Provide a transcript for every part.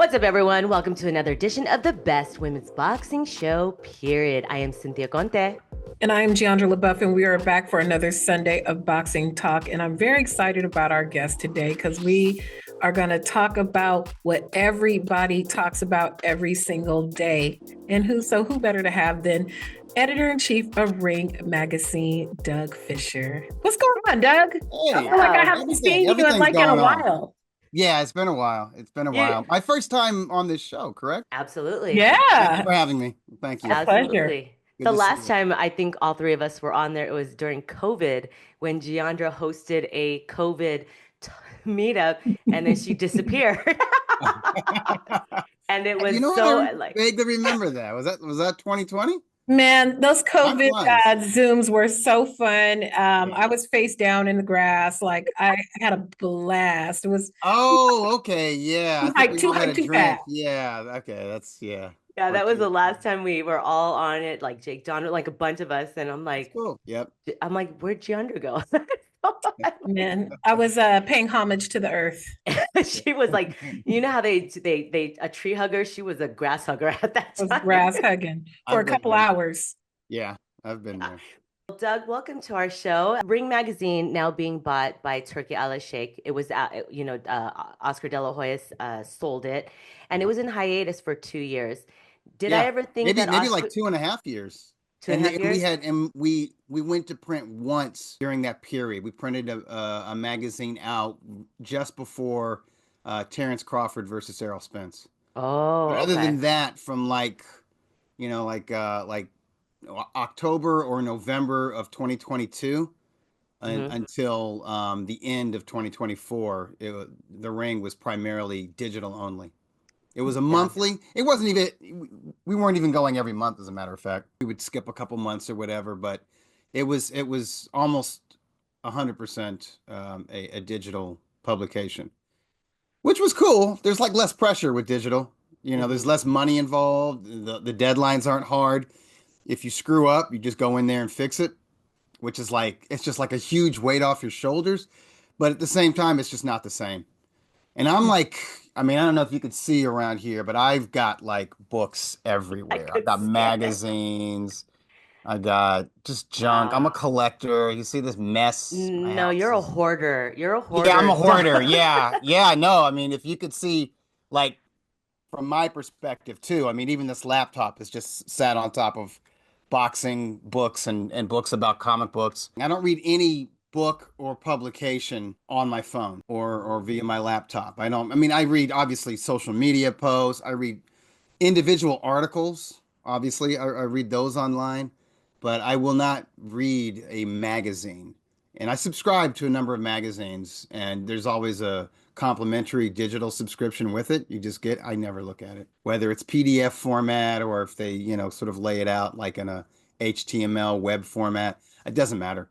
What's up, everyone? Welcome to another edition of the best women's boxing show, period. I am Cynthia Conte. And I am Jeandra LaBeouf, and we are back for another Sunday of boxing talk. And I'm very excited about our guest today because we are going to talk about what everybody talks about every single day. And who better to have than editor-in-chief of Ring Magazine, Doug Fischer. What's going on, Doug? Hey, I feel like I haven't seen you in a while. Yeah, it's been a while. While. My first time on this show, correct? Absolutely. Yeah. Thank you for having me. Thank you. Absolutely. The last time I think all three of us were on there, it was during COVID when Jeandra hosted a COVID meetup and then she disappeared. And it was I vaguely remember that. Was that 2020? Man, those COVID Zooms were so fun. I was face down in the grass. Like I had a blast. It was. Oh, okay. Yeah. Like too fast. Yeah. Okay. Yeah, that was the last time we were all on it. Like Jake, John, like a bunch of us. And I'm like, cool. Yep. I'm like, where'd Jeandra go? Man, I was paying homage to the earth. She was like, you know how they a tree hugger. She was a grass hugger at that time. Was grass hugging for a couple hours. Yeah, I've been there. Well, Doug, welcome to our show. Ring Magazine now being bought by Turki Alalshikh. It was Oscar De La Hoya sold it, and it was in hiatus for 2 years. Did I ever think maybe like 2.5 years? We went to print once during that period. We printed a magazine out just before Terrence Crawford versus Errol Spence. Oh, but other than that, from October or November of 2022 until the end of 2024, the Ring was primarily digital only. It was a monthly. It wasn't even. We weren't even going every month, as a matter of fact. We would skip a couple months or whatever, but it was almost 100% a digital publication, which was cool. There's like less pressure with digital. There's less money involved. The deadlines aren't hard. If you screw up, you just go in there and fix it, which is it's just like a huge weight off your shoulders. But at the same time, it's just not the same. And I'm like, I don't know if you could see around here, but I've got like books everywhere. I've got magazines. I got just junk. I'm a collector. You see this mess? No, you're a hoarder. You're a hoarder. Yeah, I'm a hoarder. Yeah. No, if you could see, like, from my perspective too, even this laptop is just sat on top of boxing books and books about comic books. I don't read any book or publication on my phone or via my laptop. I read obviously social media posts. I read individual articles. Obviously, I read those online, but I will not read a magazine. And I subscribe to a number of magazines, and there's always a complimentary digital subscription with it. I never look at it, whether it's PDF format or if they, sort of lay it out like in a HTML web format. It doesn't matter.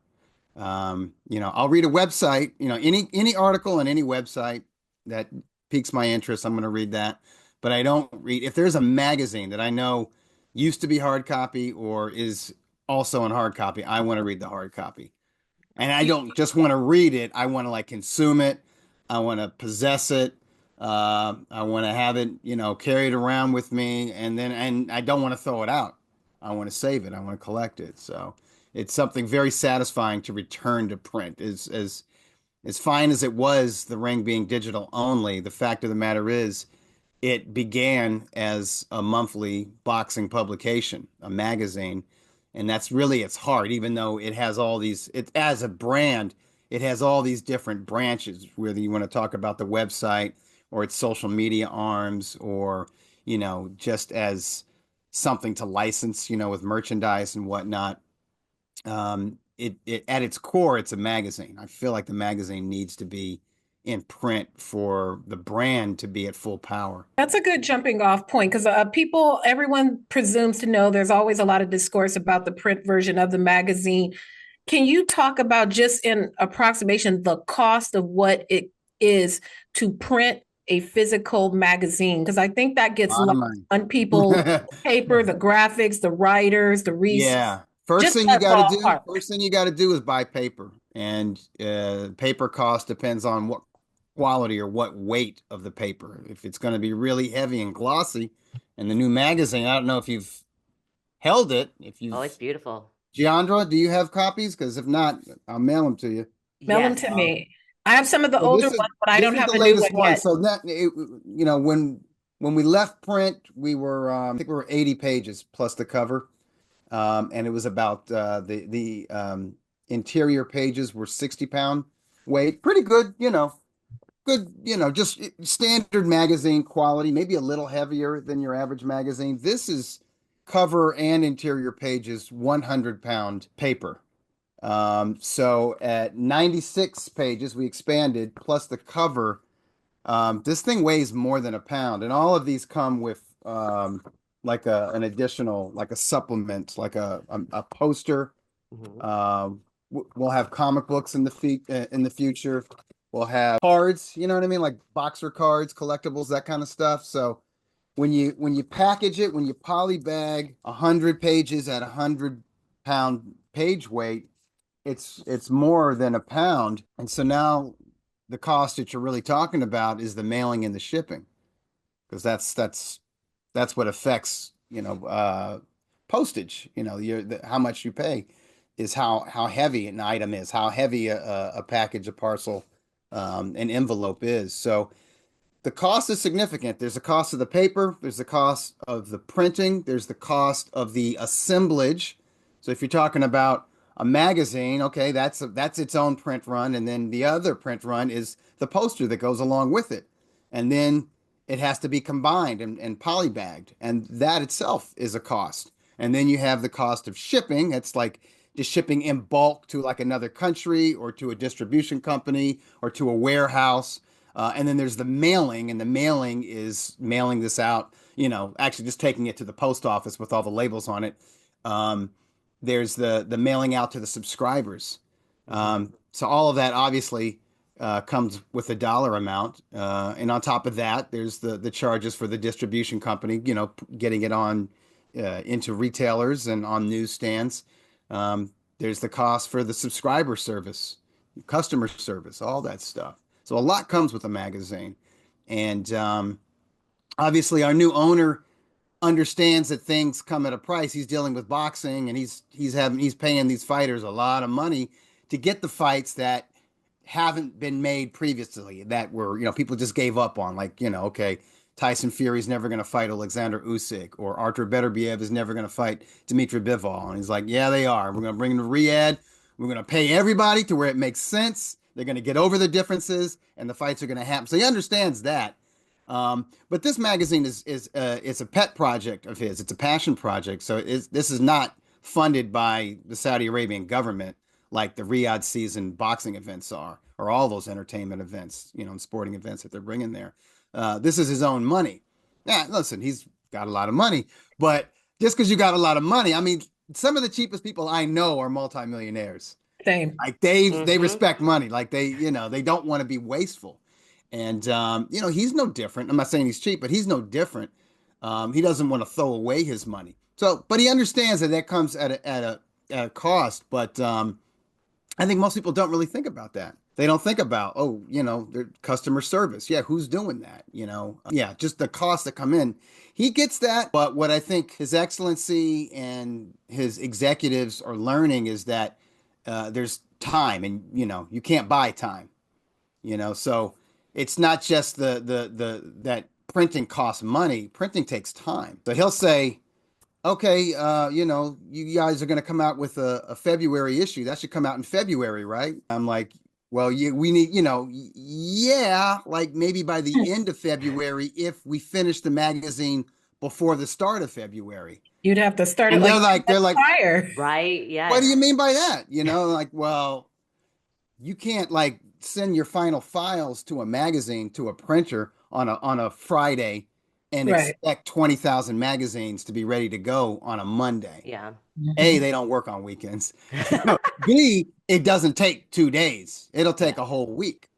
I'll read a website, any article on any website that piques my interest, I'm going to read that. But I don't read, if there's a magazine that I know used to be hard copy or is also in hard copy, I want to read the hard copy. And I don't just want to read it. I want to consume it. I want to possess it. I want to have it, carry it around with me. And I don't want to throw it out. I want to save it. I want to collect it. So it's something very satisfying to return to print. As fine as it was, the Ring being digital only, the fact of the matter is it began as a monthly boxing publication, a magazine. And that's really its heart, even though it has as a brand, it has all these different branches, whether you want to talk about the website or its social media arms or, just as something to license, with merchandise and whatnot. It at its core, it's a magazine. I feel like the magazine needs to be in print for the brand to be at full power. That's a good jumping off point because everyone presumes to know there's always a lot of discourse about the print version of the magazine. Can you talk about, just in approximation, the cost of what it is to print a physical magazine? Because I think that gets lost on people. Paper, the graphics, the writers, the research. Yeah. First thing you got to do is buy paper, and paper cost depends on quality or what weight of the paper. If it's going to be really heavy and glossy, and the new magazine, I don't know if you've held it. If Oh, it's you've, beautiful. Jeandra, do you have copies? Because if not, I'll mail them to you. Mail them Yes. to me. I have some of the So older ones, but I this don't is have the the new latest one one. yet. So that when we left print, we were I think we were 80 pages plus the cover, and it was about the interior pages were 60-pound weight, pretty good, good, just standard magazine quality, maybe a little heavier than your average magazine. This is cover and interior pages, 100-pound paper. So at 96 pages, we expanded plus the cover. This thing weighs more than a pound, and all of these come with like an additional, like a supplement, like a poster. Mhm. We'll have comic books in the future. We'll have cards, you know what I mean, like boxer cards, collectibles, that kind of stuff. So when you package it, when you poly bag 100 pages at 100-pound page weight, it's more than a pound. And so now the cost that you're really talking about is the mailing and the shipping, because that's what affects, postage. How much you pay is how heavy an item is, how heavy a package, a parcel, an envelope is. So the cost is significant. There's the cost of the paper, there's the cost of the printing, there's the cost of the assemblage. So if you're talking about a magazine, okay, that's its own print run, and then the other print run is the poster that goes along with it. And then it has to be combined and polybagged, and that itself is a cost. And then you have the cost of shipping. It's like just shipping in bulk to like another country or to a distribution company or to a warehouse. And then there's the mailing, and the mailing is mailing this out, actually just taking it to the post office with all the labels on it. Um, there's the mailing out to the subscribers. Mhm. So all of that obviously comes with a dollar amount. And on top of that, there's the charges for the distribution company, getting it on into retailers and on newsstands. There's the cost for the subscriber service, customer service, all that stuff. So a lot comes with a magazine. And obviously, our new owner understands that things come at a price. He's dealing with boxing, and he's paying these fighters a lot of money to get the fights that haven't been made previously, that were, people just gave up on, like, okay, Tyson Fury's never going to fight Alexander Usyk, or Artur Beterbiev is never going to fight Dmitry Bivol. And he's like, yeah, they are. We're going to bring them to Riyadh. We're going to pay everybody to where it makes sense. They're going to get over the differences, and the fights are going to happen. So he understands that. But this magazine is it's a pet project of his. It's a passion project. So this is not funded by the Saudi Arabian government like the Riyadh season boxing events are, or all those entertainment events, and sporting events that they're bringing there. This is his own money. Yeah, listen, he's got a lot of money, but just because you got a lot of money, I mean, some of the cheapest people I know are multimillionaires. Same. Like they Mhm. respect money. Like they don't want to be wasteful. And he's no different. I'm not saying he's cheap, but he's no different. He doesn't want to throw away his money. So, but he understands that comes at a cost. But I think most people don't really think about that. They don't think about, their customer service. Yeah, who's doing that? Yeah, just the costs that come in. He gets that. But what I think His Excellency and his executives are learning is that there's time, and you can't buy time. So it's not just the that printing costs money. Printing takes time. So he'll say, okay, you guys are going to come out with a February issue. That should come out in February, right? I'm like, well, we need, yeah, like maybe by the end of February if we finish the magazine before the start of February. You'd have to start it And like they're like, prior. Right. what do Yes. you mean by that? Like, well, you can't like send your final files to a magazine, to a printer on a Friday and Right. expect 20,000 magazines to be ready to go on a Monday. Yeah. A, Mhm. they don't work on weekends. B, it doesn't take 2 days. It'll take Yeah. a whole week.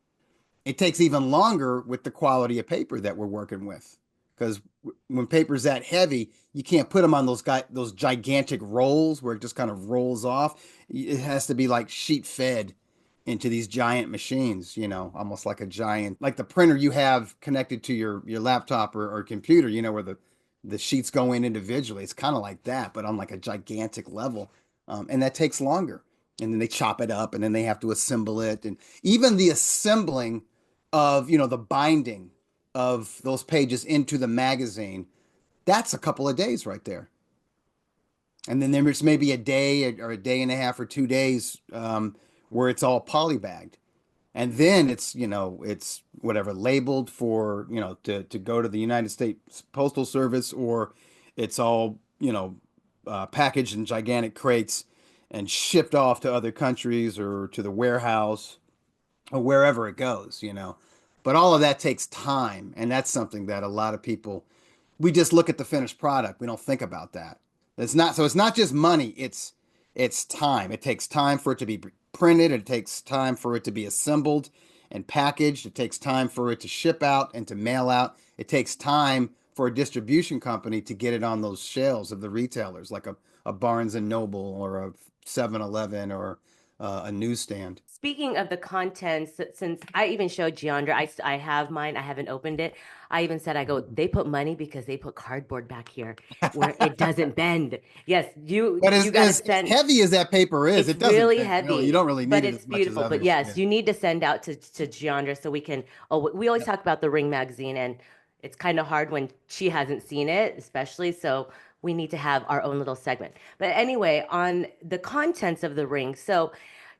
It takes even longer with the quality of paper that we're working with. Because when paper's that heavy, you can't put them on those gigantic rolls where it just kind of rolls off. It has to be like sheet fed. into these giant machines, almost like a giant, like the printer you have connected to your laptop or computer, where the sheets go in individually. It's kind of like that, but on like a gigantic level. And that takes longer. And then they chop it up and then they have to assemble it. And even the assembling of, the binding of those pages into the magazine, that's a couple of days right there. And then there's maybe a day or a day and a half or 2 days where it's all polybagged. And then it's whatever labeled for, to go to the United States Postal Service, or it's all, packaged in gigantic crates and shipped off to other countries or to the warehouse or wherever it goes. But all of that takes time. And that's something that a lot of people, we just look at the finished product. We don't think about that. It's not just money, it's time. It takes time for it to be printed, it takes time for it to be assembled and packaged, it takes time for it to ship out and to mail out. It takes time for a distribution company to get it on those shelves of the retailers, like a Barnes and Noble or a 7-Eleven or a newsstand. Speaking of the contents, since I even showed Jeandra, I have mine. I haven't opened it. I even said, they put money because they put cardboard back here where it doesn't bend. Yes, But you got to as send. heavy as that paper is, It's it doesn't really bend. heavy, You don't really but need it it's as much as beautiful. But others. yes, Yeah. you need to send out to Jeandra so we can. Oh, we always talk about the Ring magazine, and it's kind of hard when she hasn't seen it, especially. So we need to have our own little segment. But anyway, on the contents of the Ring, so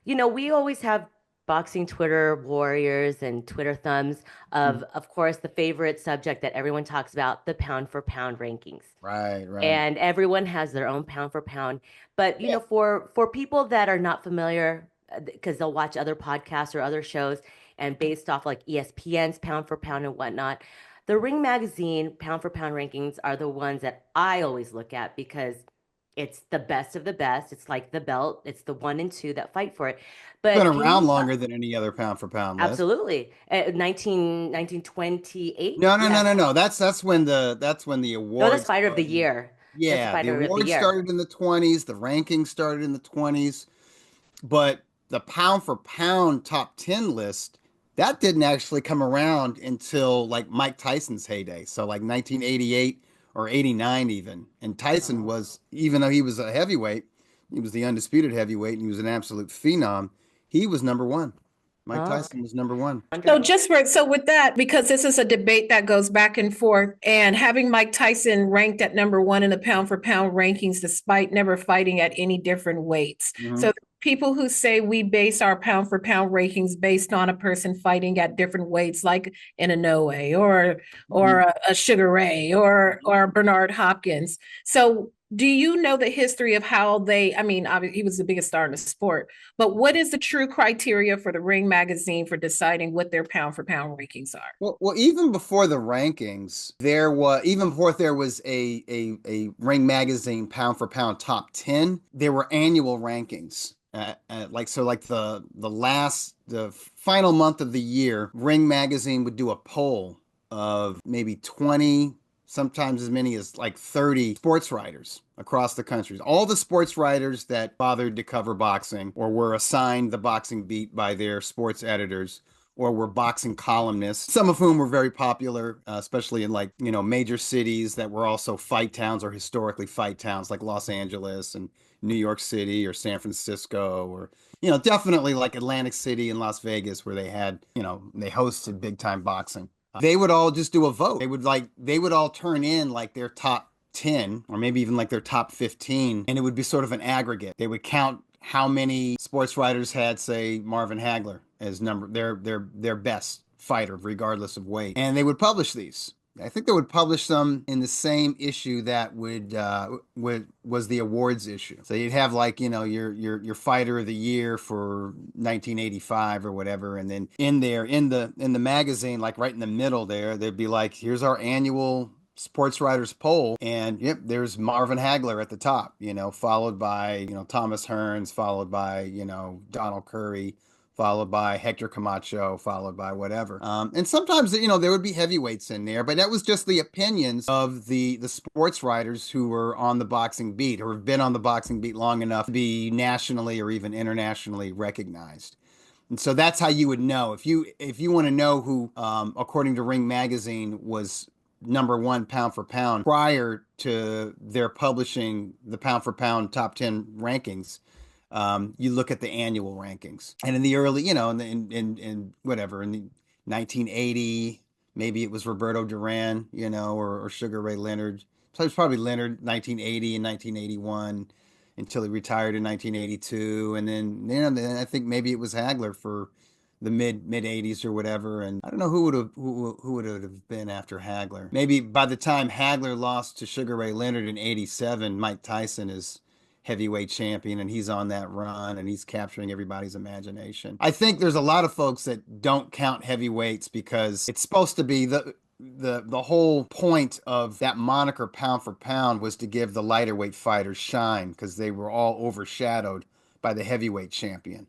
we always have boxing Twitter warriors and Twitter thumbs of course, the favorite subject that everyone talks about, the pound for pound rankings. Right, right. And everyone has their own pound for pound. But Yeah. for people that are not familiar, because they'll watch other podcasts or other shows, and based off like ESPN's pound for pound and whatnot, the Ring Magazine pound for pound rankings are the ones that I always look at because it's the best of the best. It's like the belt. It's the 1 and 2 that fight for it. Been But can around you longer than any other pound for pound list. absolutely 1928? No, no, no, Yeah. no, no. That's when the No, that's awards fighter of the started. year. That's the Yeah, the fighter of the awards year. started in the 20s, the rankings started in the 20s, but the pound for pound top 10 list, that didn't actually come around until like Mike Tyson's heyday. So like 1988 or 89 even. And Tyson Oh. was, even though he was a heavyweight, he was the undisputed heavyweight and he was an absolute phenom, he was number one. Mike Oh, Tyson was number one. So with that, because this is a debate that goes back and forth, and having Mike Tyson ranked at number one in the pound for pound rankings, despite never fighting at any different weights. Mhm. So people who say we base our pound for pound rankings based on a person fighting at different weights, like an Inoue or a Sugar Ray or Bernard Hopkins. So do you know the history of how I mean, obviously he was the biggest star in the sport, but what is the true criteria for the Ring magazine for deciding what their pound for pound rankings are? Well, even before the rankings, even before there was a Ring Magazine pound for pound top 10, there were annual rankings. Like the final month of the year, Ring Magazine would do a poll of maybe 20, sometimes as many as like 30 sports writers across the country. All the sports writers that bothered to cover boxing or were assigned the boxing beat by their sports editors or were boxing columnists, some of whom were very popular, especially in like, major cities that were also fight towns or historically fight towns like Los Angeles and New York City or San Francisco or, definitely like Atlantic City and Las Vegas where they hosted big time boxing. They would all just do a vote. They would all turn in like their top 10 or maybe even like their top 15, and it would be sort of an aggregate. They would count how many sports writers had, say, Marvin Hagler as their best fighter, regardless of weight. And they would publish these. I think they would publish them in the same issue that was the awards issue. So you'd have like, your fighter of the year for 1985 or whatever, and then in the magazine, like right in the middle there, they'd be like, here's our annual sports writers poll, and yep, there's Marvin Hagler at the top, followed by, Thomas Hearns, followed by, Donald Curry, followed by Hector Camacho, followed by whatever. And sometimes, there would be heavyweights in there, but that was just the opinions of the sports writers who were on the boxing beat or have been on the boxing beat long enough to be nationally or even internationally recognized. And so that's how you would know. If you want to know who, according to Ring Magazine, was #1 pound for pound prior to their publishing the pound for pound top 10 rankings, you look at the annual rankings. And in the early, in whatever, in the 1980, maybe it was Roberto Duran, or Sugar Ray Leonard. So it was probably Leonard 1980 and 1981 until he retired in 1982. And then I think maybe it was Hagler for the mid 80s or whatever. And I don't know who would have been after Hagler. Maybe by the time Hagler lost to Sugar Ray Leonard in 87, Mike Tyson is heavyweight champion, and he's on that run, and he's capturing everybody's imagination. I think there's a lot of folks that don't count heavyweights because it's supposed to be the whole point of that moniker pound for pound was to give the lighter weight fighters shine because they were all overshadowed by the heavyweight champion.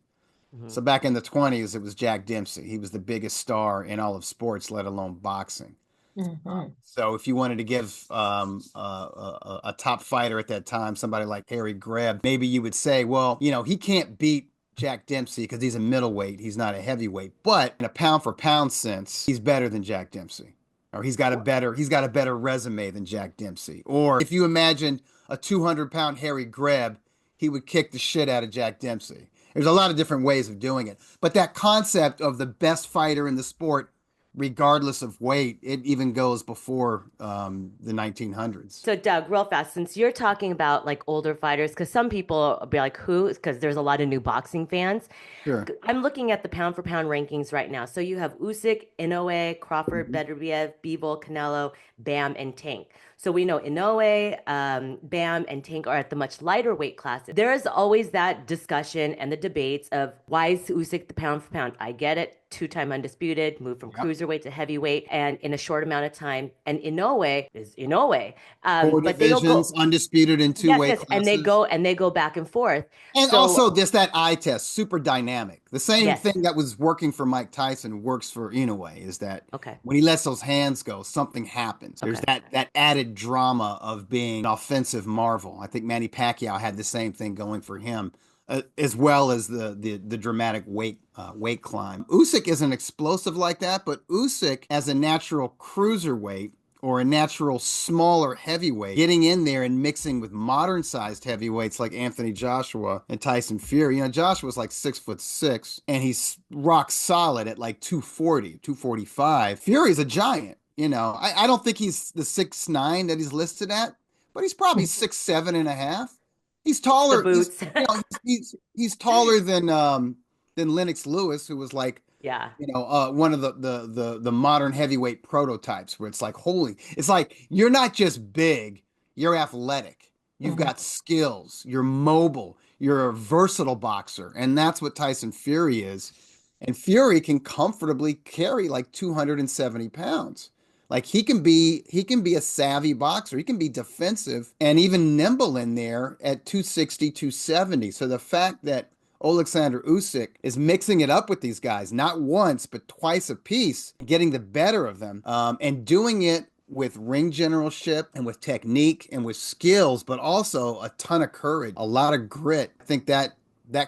So back in the 20s, it was Jack Dempsey. He was the biggest star in all of sports, let alone boxing. So if you wanted to give a top fighter at that time, somebody like Harry Greb, maybe you would say, well, he can't beat Jack Dempsey because he's a middleweight. He's not a heavyweight. But in a pound for pound sense, he's better than Jack Dempsey. Or he's got a better resume than Jack Dempsey. Or if you imagine a 200-pound Harry Greb, he would kick the shit out of Jack Dempsey. There's a lot of different ways of doing it. But that concept of the best fighter in the sport, regardless of weight, it even goes before the 1900s. So Doug, real fast, since you're talking about like older fighters, because some people will be like, who? Because there's a lot of new boxing fans. Sure. I'm looking at the pound for pound rankings right now. So you have Usyk, Inoue, Crawford, Beterbiev, Bivol, Canelo, Bam, and Tank. So we know Inoue, Bam, and Tank are at the much lighter weight classes. There is always that discussion and the debates of why is Usyk the pound for pound? I get it. 2-time undisputed, moved from cruiserweight to heavyweight, and in a short amount of time. And Inoue is Inoue. 4 but divisions, undisputed in 2 weight classes. And they go back and forth. And so, also just that eye test, super dynamic. The same thing that was working for Mike Tyson works for Inoue, is that when he lets those hands go, something happens. There's that added drama of being an offensive marvel. I think Manny Pacquiao had the same thing going for him. As well as the dramatic weight climb. Usyk isn't explosive like that, but Usyk as a natural cruiserweight or a natural smaller heavyweight, getting in there and mixing with modern sized heavyweights like Anthony Joshua and Tyson Fury. Joshua's like 6'6", and he's rock solid at like 240, 245. Fury's a giant. I don't think he's the 6'9" that he's listed at, but he's probably 6'7.5". He's taller. He's taller than Lennox Lewis, who was like, one of the modern heavyweight prototypes, where it's like, it's like you're not just big, you're athletic, you've got skills, you're mobile, you're a versatile boxer, and that's what Tyson Fury is. And Fury can comfortably carry like 270 pounds. Like he can be a savvy boxer. He can be defensive and even nimble in there at 260, 270. So the fact that Alexander Usyk is mixing it up with these guys, not once, but twice a piece, getting the better of them, and doing it with ring generalship and with technique and with skills, but also a ton of courage, a lot of grit. I think that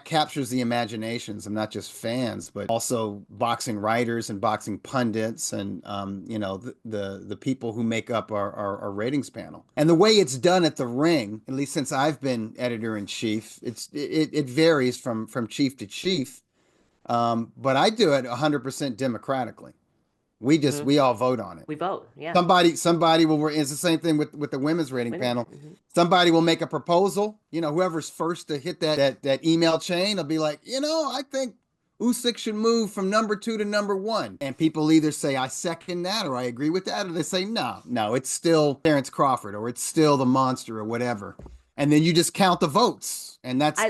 captures the imaginations of not just fans, but also boxing writers and boxing pundits and, the people who make up our ratings panel. And the way it's done at the Ring, at least since I've been editor-in-chief, it varies from chief to chief. But I do it 100% democratically. We all vote on it. We vote, yeah. Somebody will. It's the same thing with the women's rating panel. Somebody will make a proposal. Whoever's first to hit that email chain will be like, I think Usyk should move from #2 to #1. And people either say I second that or I agree with that, or they say no, it's still Terrence Crawford or it's still the monster or whatever. And then you just count the votes, and that's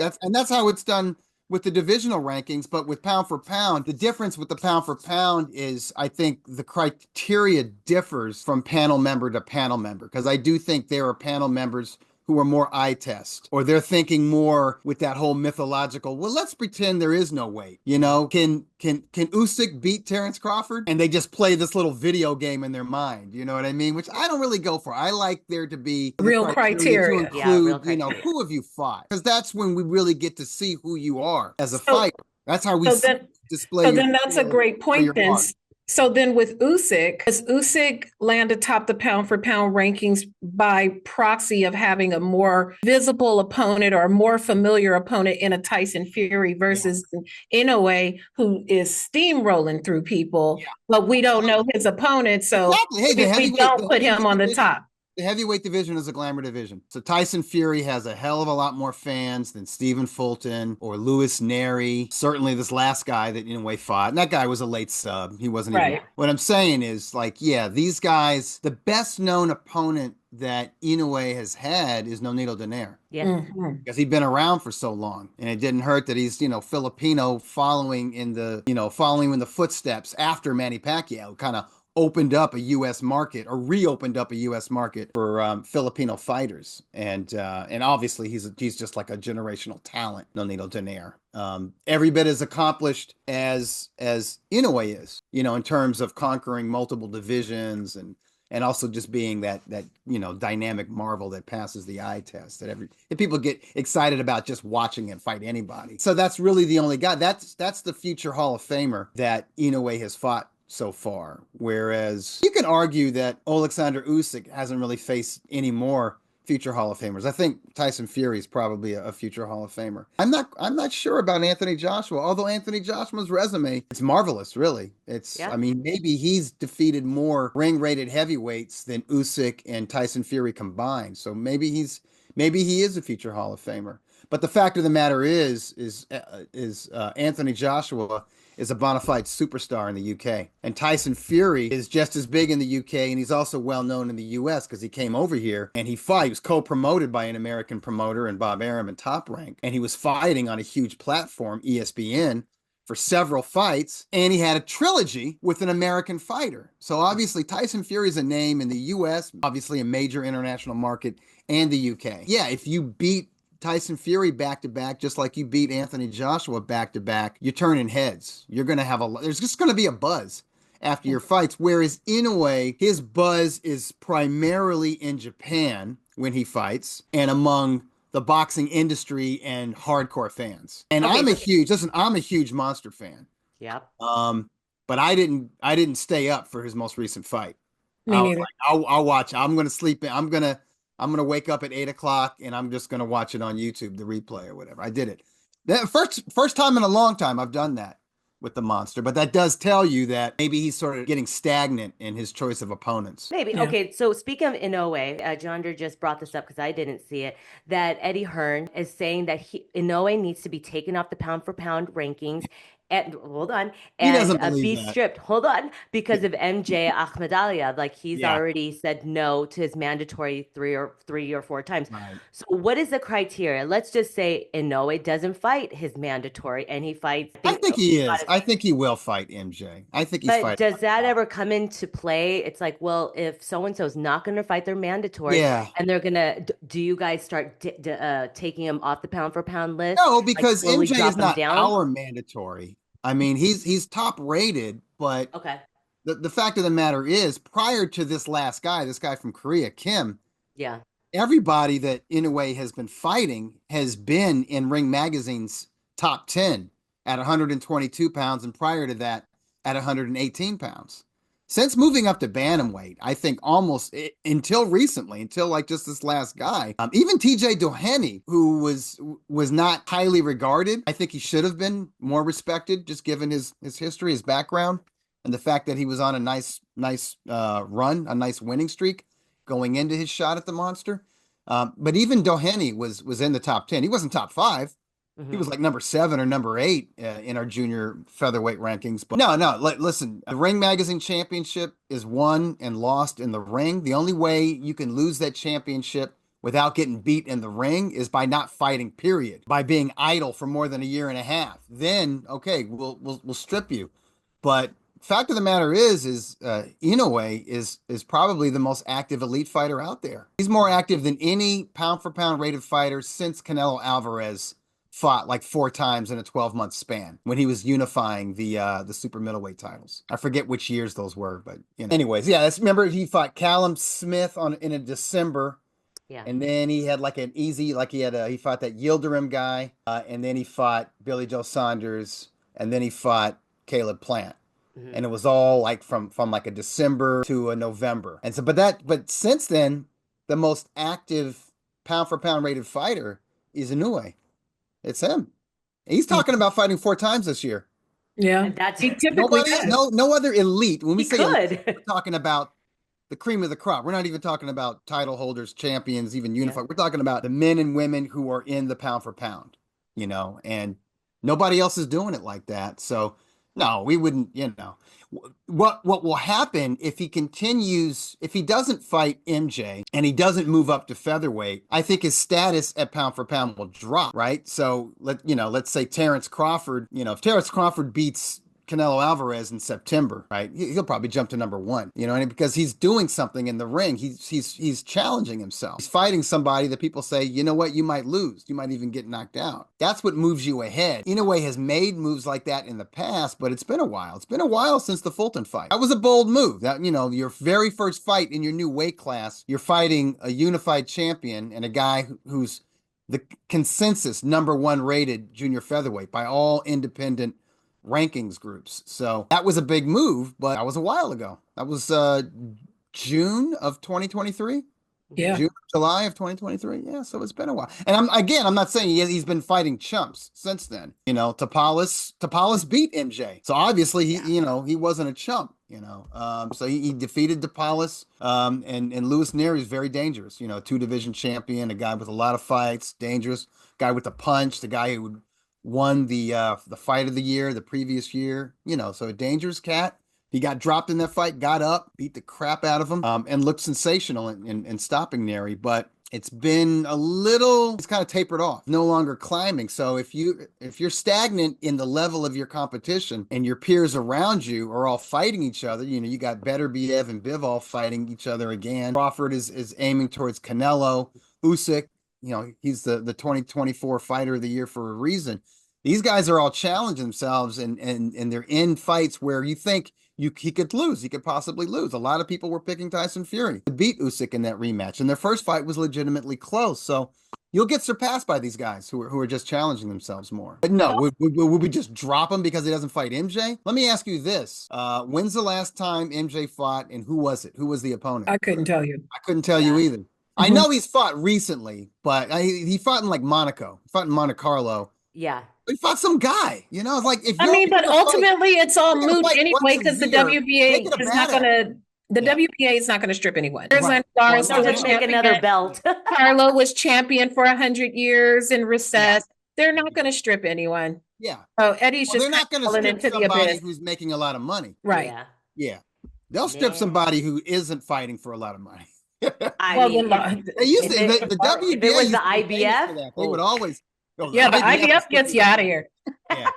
how it's done with the divisional rankings. But with pound for pound, the difference with the pound for pound is I think the criteria differs from panel member to panel member, because I do think there are panel members who are more eye test, or they're thinking more with that whole mythological, well, let's pretend there is no weight. Can Usyk beat Terrence Crawford? And they just play this little video game in their mind. You know what I mean? Which I don't really go for. I like there to be real criteria. To include, who have you fought? Because that's when we really get to see who you are as a fighter. That's how we see display So your then that's a skill great or point your then. art. So then with Usyk, does Usyk land atop the pound for pound rankings by proxy of having a more visible opponent or a more familiar opponent in a Tyson Fury versus Inoue, who is steamrolling through people, Yeah, but we don't know his opponent. So exactly. Hey, we don't the put him heavyweight on the division. top. The heavyweight division is a glamour division. So Tyson Fury has a hell of a lot more fans than Stephen Fulton or Louis Neri. Certainly this last guy that Inoue fought. And that guy was a late sub. He wasn't even. Right. What I'm saying is, like, yeah, these guys, the best known opponent that Inoue has had is Nonito Donaire. Yeah. Because he'd been around for so long, and it didn't hurt that he's, Filipino, following in the footsteps after Manny Pacquiao, kind of opened up a U.S. market, or reopened up a U.S. market for Filipino fighters, and obviously he's just like a generational talent, Nonito Donaire. Every bit as accomplished as Inoue is, in terms of conquering multiple divisions and also just being that dynamic marvel that passes the eye test that people get excited about just watching him fight anybody. So that's really the only guy. That's the future Hall of Famer that Inoue has fought so far. Whereas you can argue that Alexander Usyk hasn't really faced any more future Hall of Famers. I think Tyson Fury is probably a future Hall of Famer. I'm not sure about Anthony Joshua, although Anthony Joshua's resume, it's marvelous, really. I mean, maybe he's defeated more ring-rated heavyweights than Usyk and Tyson Fury combined. So maybe he is a future Hall of Famer. But the fact of the matter is Anthony Joshua is a bona fide superstar in the UK. And Tyson Fury is just as big in the UK, and he's also well known in the US because he came over here and he fought. He was co-promoted by an American promoter and Bob Arum and Top Rank, and he was fighting on a huge platform, ESPN, for several fights, and he had a trilogy with an American fighter. So obviously Tyson Fury is a name in the US, obviously a major international market, and the UK. Yeah, if you beat Tyson Fury back-to-back, just like you beat Anthony Joshua back-to-back, you're turning heads. You're going to have there's just going to be a buzz after your fights. Whereas Inoue, his buzz is primarily in Japan when he fights and among the boxing industry and hardcore fans. And I'm a huge Monster fan. Yep. But I didn't stay up for his most recent fight. Me neither. I'll watch. I'm going to sleep in. I'm going to wake up at 8:00 and I'm just going to watch it on YouTube, the replay or whatever. I did it. That first time in a long time I've done that with the Monster, but that does tell you that maybe he's sort of getting stagnant in his choice of opponents. Maybe. Yeah. Okay, so speaking of Inoue, Jeandra just brought this up because I didn't see it, that Eddie Hearn is saying that Inoue needs to be taken off the pound for pound rankings. And hold on, and be stripped. Hold on, because of MJ Akhmadaliev, like he's already said no to his mandatory three or four times. Right. So what is the criteria? Let's just say Inoue doesn't fight his mandatory, and he fights. I think he is. I think he will fight MJ. I think he's fighting. But does that ever come into play? It's like, well, if so and so is not going to fight their mandatory, and they're gonna, do you guys start taking him off the pound for pound list? No, because MJ is not our mandatory. I mean, he's top rated, but the fact of the matter is, prior to this guy from Korea, Kim, everybody that Inoue has been fighting has been in Ring Magazine's top 10 at 122 pounds, and prior to that at 118 pounds. Since moving up to bantamweight, I think almost until recently, until like just this last guy, even TJ Doheny, who was not highly regarded, I think he should have been more respected, just given his history, his background, and the fact that he was on a nice run, a nice winning streak going into his shot at the Monster. But even Doheny was in the top 10. He wasn't top 5. He was like number 7 or number 8 in our junior featherweight rankings. But no, listen, the Ring Magazine Championship is won and lost in the ring. The only way you can lose that championship without getting beat in the ring is by not fighting, period. By being idle for more than a year and a half. Then, okay, we'll strip you. But fact of the matter is Inoue is probably the most active elite fighter out there. He's more active than any pound for pound rated fighter since Canelo Alvarez fought like 4 times in a 12-month span when he was unifying the super middleweight titles. I forget which years those were, but anyways, remember he fought Callum Smith in a December. Yeah. And then he had like an easy, he fought that Yildirim guy, and then he fought Billy Joe Saunders, and then he fought Caleb Plant. Mhm. And it was all like from like a December to a November. And so, but since then, the most active pound for pound rated fighter is Inoue. It's him. He's talking about fighting 4 times this year. Yeah, And that's he typically does. No other elite. When we he say elite, could. we're talking about the cream of the crop. We're not even talking about title holders, champions, even unified. Yeah. We're talking about the men and women who are in the pound for pound, and nobody else is doing it like that. So no, we wouldn't, what will happen if he continues, if he doesn't fight MJ and he doesn't move up to featherweight, I think his status at pound for pound will drop, right? So let's say Terrence Crawford, if Terrence Crawford beats Canelo Alvarez in September, right? He'll probably jump to number 1, because he's doing something in the ring. He's challenging himself. He's fighting somebody that people say, you know what, you might lose. You might even get knocked out. That's what moves you ahead. Inoue has made moves like that in the past, but it's been a while. It's been a while since the Fulton fight. That was a bold move. That, your very first fight in your new weight class, you're fighting a unified champion and a guy who's the consensus number 1 rated junior featherweight by all independent rankings groups. So that was a big move, but that was a while ago. That was June of 2023. Yeah. June, July of 2023. Yeah, so it's been a while. And I'm not saying he's been fighting chumps since then. Tapales beat MJ. So obviously he wasn't a chump, so he defeated Tapales. And Luis Nery is very dangerous, 2-division champion, a guy with a lot of fights, dangerous guy with the punch, the guy who won the fight of the year the previous year, so a dangerous cat. He got dropped in that fight, got up, beat the crap out of him, and looked sensational in stopping Nery. But it's been it's kind of tapered off, no longer climbing. So if you're stagnant in the level of your competition and your peers around you are all fighting each other, you got Beterbiev and Bivol fighting each other again. Crawford is aiming towards Canelo. Usyk, he's the 2024 fighter of the year for a reason. These guys are all challenging themselves and they're in fights where you think he could lose. He could possibly lose. A lot of people were picking Tyson Fury to beat Usyk in that rematch, and their first fight was legitimately close. So you'll get surpassed by these guys who are just challenging themselves more. But no, would we just drop him because he doesn't fight MJ? Let me ask you this. When's the last time MJ fought, and who was it? Who was the opponent? I couldn't tell you. I couldn't tell you either. I know he's fought recently, but he fought in like Monaco. He fought in Monte Carlo. Yeah. He fought some guy, it's like but ultimately it's all moot anyway because the WBA is not going to. The WBA is not going to strip anyone. There's just make another belt. Carlo was champion for 100 years in recess. They're not going to strip anyone. Yeah. Oh, Eddie's just they're not going to strip somebody who's making a lot of money. Right. Yeah. They'll strip somebody who isn't fighting for a lot of money. They used to, the WBA, if it was the IBF, they would always. The IBF gets you out of here. Yeah.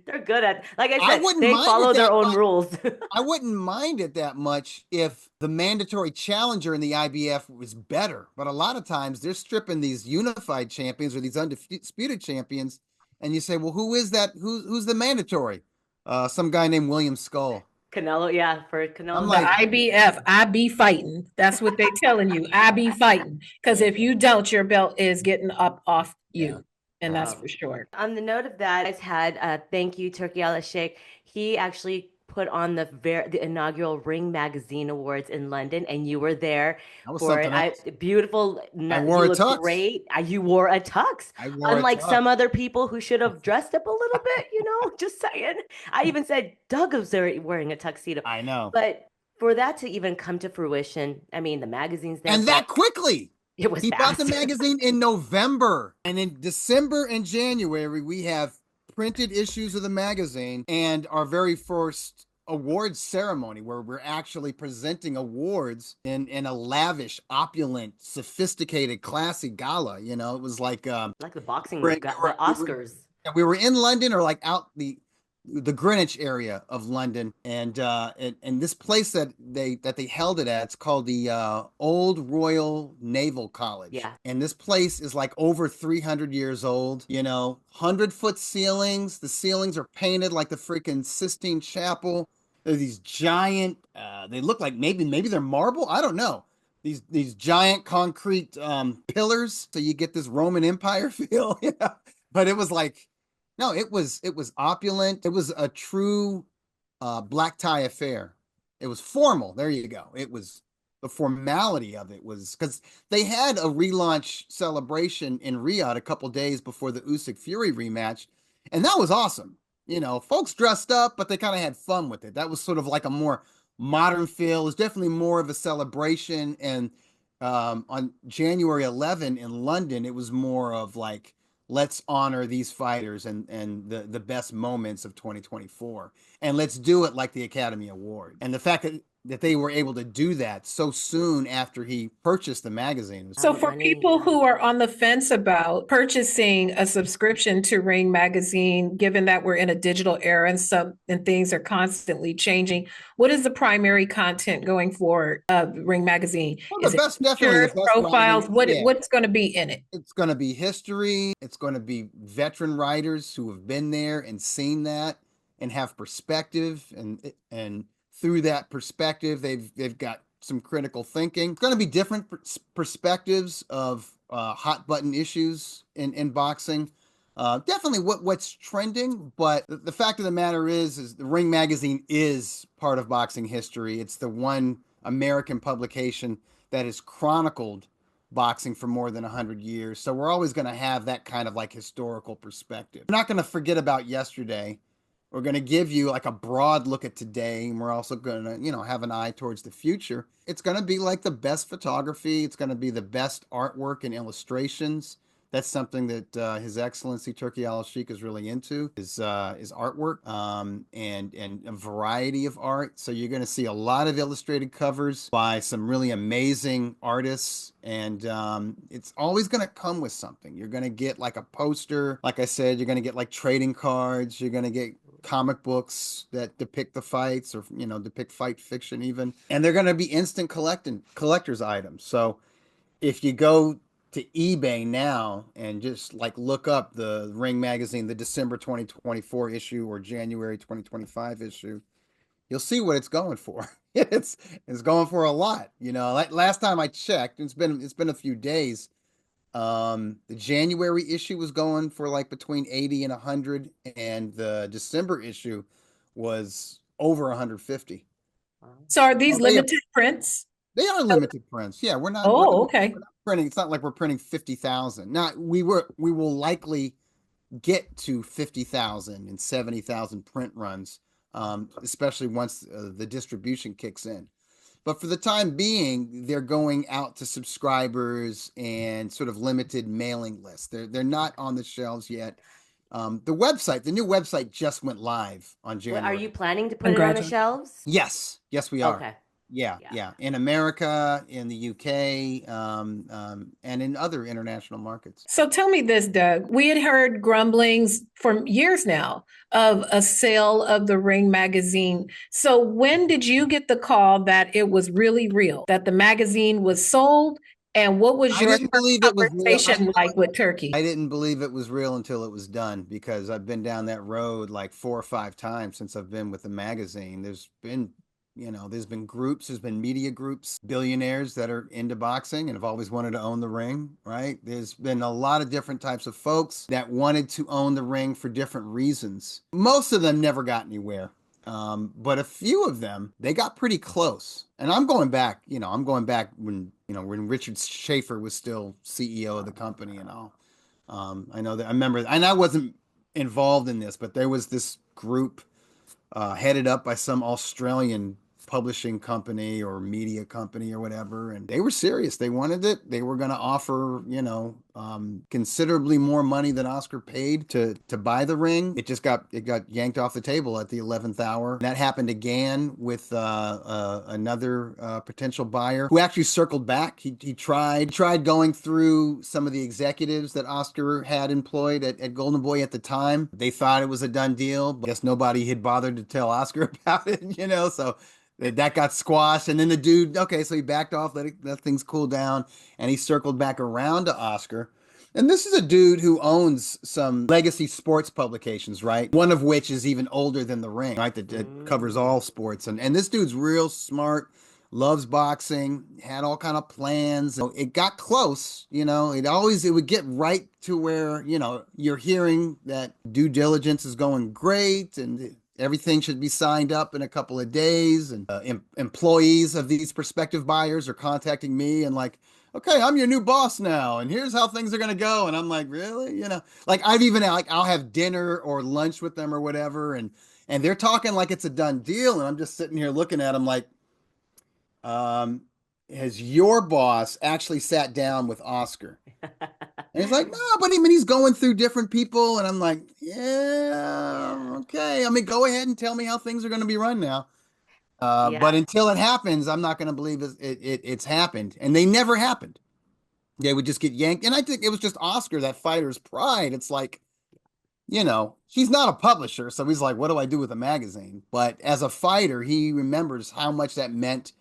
They're good at, like I said, they follow their own rules. I wouldn't mind it that much if the mandatory challenger in the IBF was better. But a lot of times they're stripping these unified champions or these undisputed champions. And you say, well, who is that? Who's the mandatory? Some guy named William Skull. Canelo, for Canelo. I'm like, IBF, I be fighting. That's what they're telling you. I be fighting. Because if you don't, your belt is getting up off you. Yeah. And that's for sure. On the note of that, I had thank you, Turki Alalshikh. He actually put on the inaugural Ring Magazine Awards in London, and you were there for it. Beautiful. I wore a tux. Great. You wore a tux. Unlike some other people who should have dressed up a little bit, just saying. I even said Doug was there wearing a tuxedo. I know. But for that to even come to fruition, I mean, the magazine's there. And that quickly. It was He fast. bought the magazine in November. And in December and January, we have printed issues of the magazine and our very first awards ceremony where we're actually presenting awards in a lavish, opulent, sophisticated, classy gala. It was like the boxing Oscars. We were in London or like out the Greenwich area of London, and this place that they held it at, it's called the Old Royal Naval College. Yeah. And this place is like over 300 years old, 100-foot ceilings. The ceilings are painted like the freaking Sistine Chapel. They're these giant, they look like maybe they're marble. I don't know. These giant concrete pillars. So you get this Roman Empire feel. Yeah. But it was like, No, it was opulent. It was a true black tie affair. It was formal. There you go. It was the formality of it was because they had a relaunch celebration in Riyadh a couple days before the Usyk Fury rematch, and that was awesome. You know, folks dressed up, but they kind of had fun with it. That was sort of like a more modern feel. It was definitely more of a celebration. And on January 11 in London, it was more of like, let's honor these fighters and the best moments of 2024, and let's do it like the Academy Award. And the fact that they were able to do that so soon after he purchased the magazine was So Right, for money. people who are on the fence about purchasing a subscription to Ring Magazine, given that we're in a digital era and things are constantly changing, what is the primary content going forward of Ring Magazine? well, Is the it best, definitely the pictures, best profiles? writing. Yeah, What's going to be in it? it's going to be history. It's going to be veteran writers who have been there and seen that and have perspective, and through that perspective, they've got some critical thinking. It's going to be different perspectives of hot button issues in boxing. Definitely what's trending, but the fact of the matter is the Ring Magazine is part of boxing history. It's the one American publication that has chronicled boxing for more than 100 years. So we're always going to have that kind of like historical perspective. We're not going to forget about yesterday. We're going to give you like a broad look at today, and we're also going to, have an eye towards the future. It's going to be like the best photography. It's going to be the best artwork and illustrations. That's something that His Excellency Turki Alalshikh is really into is artwork, and a variety of art. So you're going to see a lot of illustrated covers by some really amazing artists, and it's always going to come with something. You're going to get like a poster, like I said. You're going to get like trading cards. You're going to get comic books that depict the fights, or depict fight fiction even, and they're going to be instant collector's items. So if you go to eBay now and just like look up the Ring Magazine, the December 2024 issue or January 2025 issue, you'll see what it's going for. It's going for a lot. Like last time I checked, it's been a few days. The January issue was going for like between 80 and 100, and the December issue was over 150. So are these So they limited prints? They are limited prints. Yeah, Oh, okay. we're not printing. It's not like we're printing 50,000. Now we will likely get to 50,000 and 70,000 print runs, especially once the distribution kicks in. But for the time being, they're going out to subscribers and sort of limited mailing lists. They're not on the shelves yet. The new website just went live on What, are January. you planning to put it on the Congratulations. shelves? Yes, we are. Okay. Yeah, Yeah. yeah. In America, in the UK, and in other international markets. So tell me this, Doug. We had heard grumblings for years now of a sale of the Ring magazine. So when did you get the call that it was really real, that the magazine was sold? And what was I your didn't believe it was real. conversation like with Turki? I didn't believe it was real until it was done, because I've been down that road like 4 or 5 times since I've been with the magazine. There's been groups, there's been media groups, billionaires that are into boxing and have always wanted to own the ring, right? There's been a lot of different types of folks that wanted to own the ring for different reasons. Most of them never got anywhere. But a few of them, they got pretty close. And I'm going back when Richard Schaefer was still CEO of the company and all. I remember, and I wasn't involved in this, but there was this group headed up by some Australian publishing company or media company or whatever, and they were serious. They wanted it. They were going to offer, considerably more money than Oscar paid to buy the ring. It got yanked off the table at the 11th hour. That happened again with another potential buyer who actually circled back. He tried going through some of the executives that Oscar had employed at Golden Boy at the time. They thought it was a done deal, but I guess nobody had bothered to tell Oscar about it, so that got squashed. And then the dude, so he backed off, let things cool down, and he circled back around to Oscar. And this is a dude who owns some legacy sports publications, right? One of which is even older than The Ring, right? That covers all sports. And this dude's real smart, loves boxing, had all kind of plans. It got close, it would get right to where, you're hearing that due diligence is going great and everything should be signed up in a couple of days. And employees of these prospective buyers are contacting me and like, okay, I'm your new boss now, and here's how things are going to go. And I'm like, really? Like I'll have dinner or lunch with them or whatever. And they're talking like it's a done deal. And I'm just sitting here looking at them like, has your boss actually sat down with Oscar? And he's like, no, but he's going through different people. And I'm like, yeah, okay. I mean, go ahead and tell me how things are going to be run now. But until it happens, I'm not going to believe it's happened. And they never happened. They would just get yanked. And I think it was just Oscar, that fighter's pride. It's like, he's not a publisher. So he's like, what do I do with a magazine? But as a fighter, he remembers how much that meant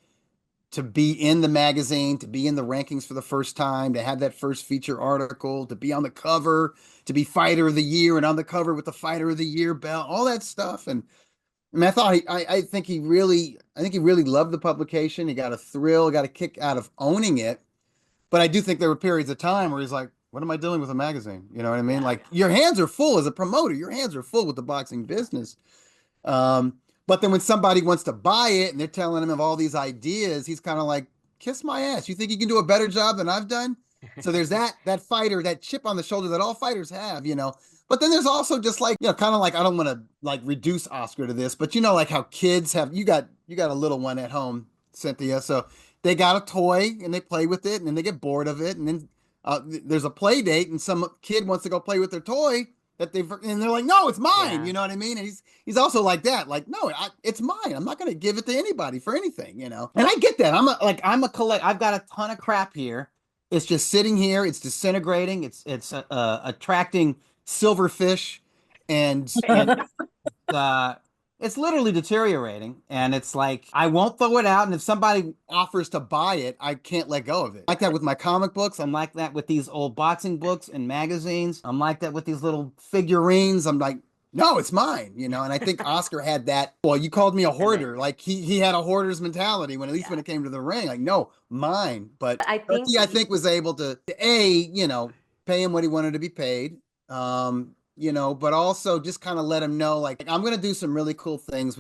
to be in the magazine, to be in the rankings for the first time, to have that first feature article, to be on the cover, to be fighter of the year and on the cover with the fighter of the year belt, all that stuff. And I mean, I think he really loved the publication. He got a thrill, got a kick out of owning it. But I do think there were periods of time where he's like, what am I doing with a magazine? You know what I mean? Like your hands are full as a promoter. Your hands are full with the boxing business. But then when somebody wants to buy it and they're telling him of all these ideas, he's kind of like, kiss my ass. You think you can do a better job than I've done? So there's that fighter, that chip on the shoulder that all fighters have, But then there's also just like, kind of like, I don't want to like reduce Oscar to this, but like how kids have, you got a little one at home, Cynthia. So they got a toy and they play with it and then they get bored of it. And then there's a play date and some kid wants to go play with their toy and they're like, no, it's mine. Yeah. You know what I mean? And he's also like that, like, no, it's mine. I'm not going to give it to anybody for anything, And I get that. I've got a ton of crap here. It's just sitting here. It's disintegrating. It's attracting silverfish and it's literally deteriorating. And it's like, I won't throw it out. And if somebody offers to buy it, I can't let go of it. Like that with my comic books. I'm like that with these old boxing books and magazines. I'm like that with these little figurines. I'm like, no, it's mine, And I think Oscar had that. Well, you called me a hoarder. Like he had a hoarder's mentality when it came to the ring. Like, no, mine. But I think was able to pay him what he wanted to be paid. But also just kind of let him know, like, I'm going to do some really cool things.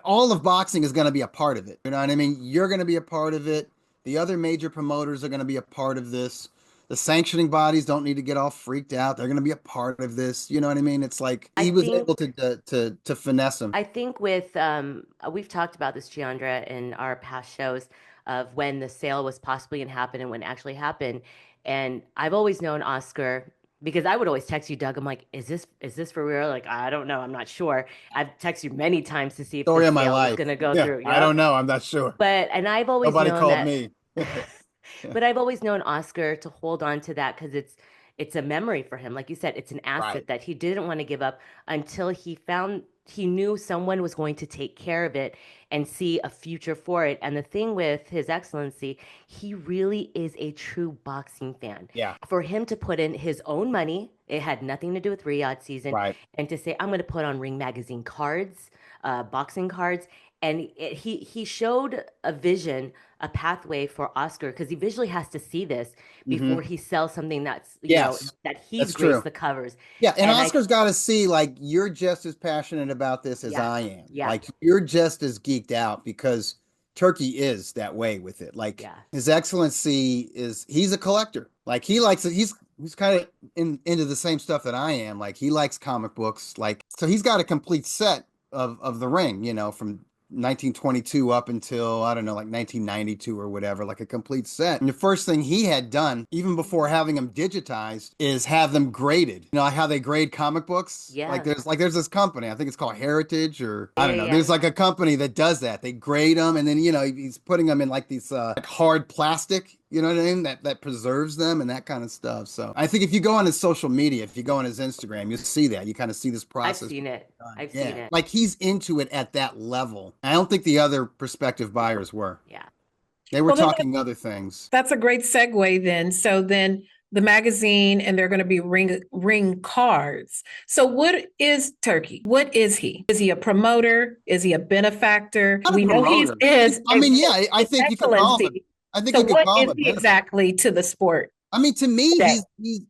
All of boxing is going to be a part of it. You know what I mean? You're going to be a part of it. The other major promoters are going to be a part of this. The sanctioning bodies don't need to get all freaked out. They're going to be a part of this. You know what I mean? It's like he was able to finesse them. I think with, we've talked about this, Jeandra, in our past shows of when the sale was possibly going to happen and when it actually happened. And I've always known Oscar, because I would always text you, Doug. I'm like, is this for real? Like, I don't know. I'm not sure. I've texted you many times to see if the sale is going to go through. I don't know. I'm not sure. And I've always Nobody known called that, me. But I've always known Oscar to hold on to that because it's a memory for him. Like you said, it's an asset that he didn't want to give up until he knew someone was going to take care of it and see a future for it. And the thing with His Excellency, he really is a true boxing fan. Yeah. For him to put in his own money, it had nothing to do with Riyadh season. Right. And to say, I'm going to put on Ring Magazine cards, boxing cards. And he showed a vision, a pathway for Oscar, because he visually has to see this before he sells something that's that he's graced the covers. Yeah, and Oscar's got to see, like, you're just as passionate about this as I am. Yeah. Like, you're just as geeked out because Turki is that way with it. Like, His Excellency he's a collector. Like, he likes it. He's kind of into the same stuff that I am. Like, he likes comic books. Like, so he's got a complete set of the Ring, from 1922 up until, I don't know, like 1992 or whatever, like a complete set. And the first thing he had done, even before having them digitized, is have them graded. You know, like how they grade comic books? Yeah. Like there's this company, I think it's called Heritage, or I don't know. There's like a company that does that. They grade them, and then, he's putting them in like these like hard plastic, you know what I mean? That preserves them and that kind of stuff. So I think if you go on his social media, if you go on his Instagram, you'll see that. You kind of see this process. I've seen it. I've seen it. Like, he's into it at that level. I don't think the other prospective buyers were. Yeah. They were talking other things. That's a great segue then. So then the magazine, and they're going to be ring cards. So what is Turki? What is he? Is he a promoter? Is he a benefactor? Not a We know he promoter. is. I mean, yeah, I His think you could call him. Excellency. I think So you could what call him is a he benefactor. exactly to the sport? I mean, to me, Today?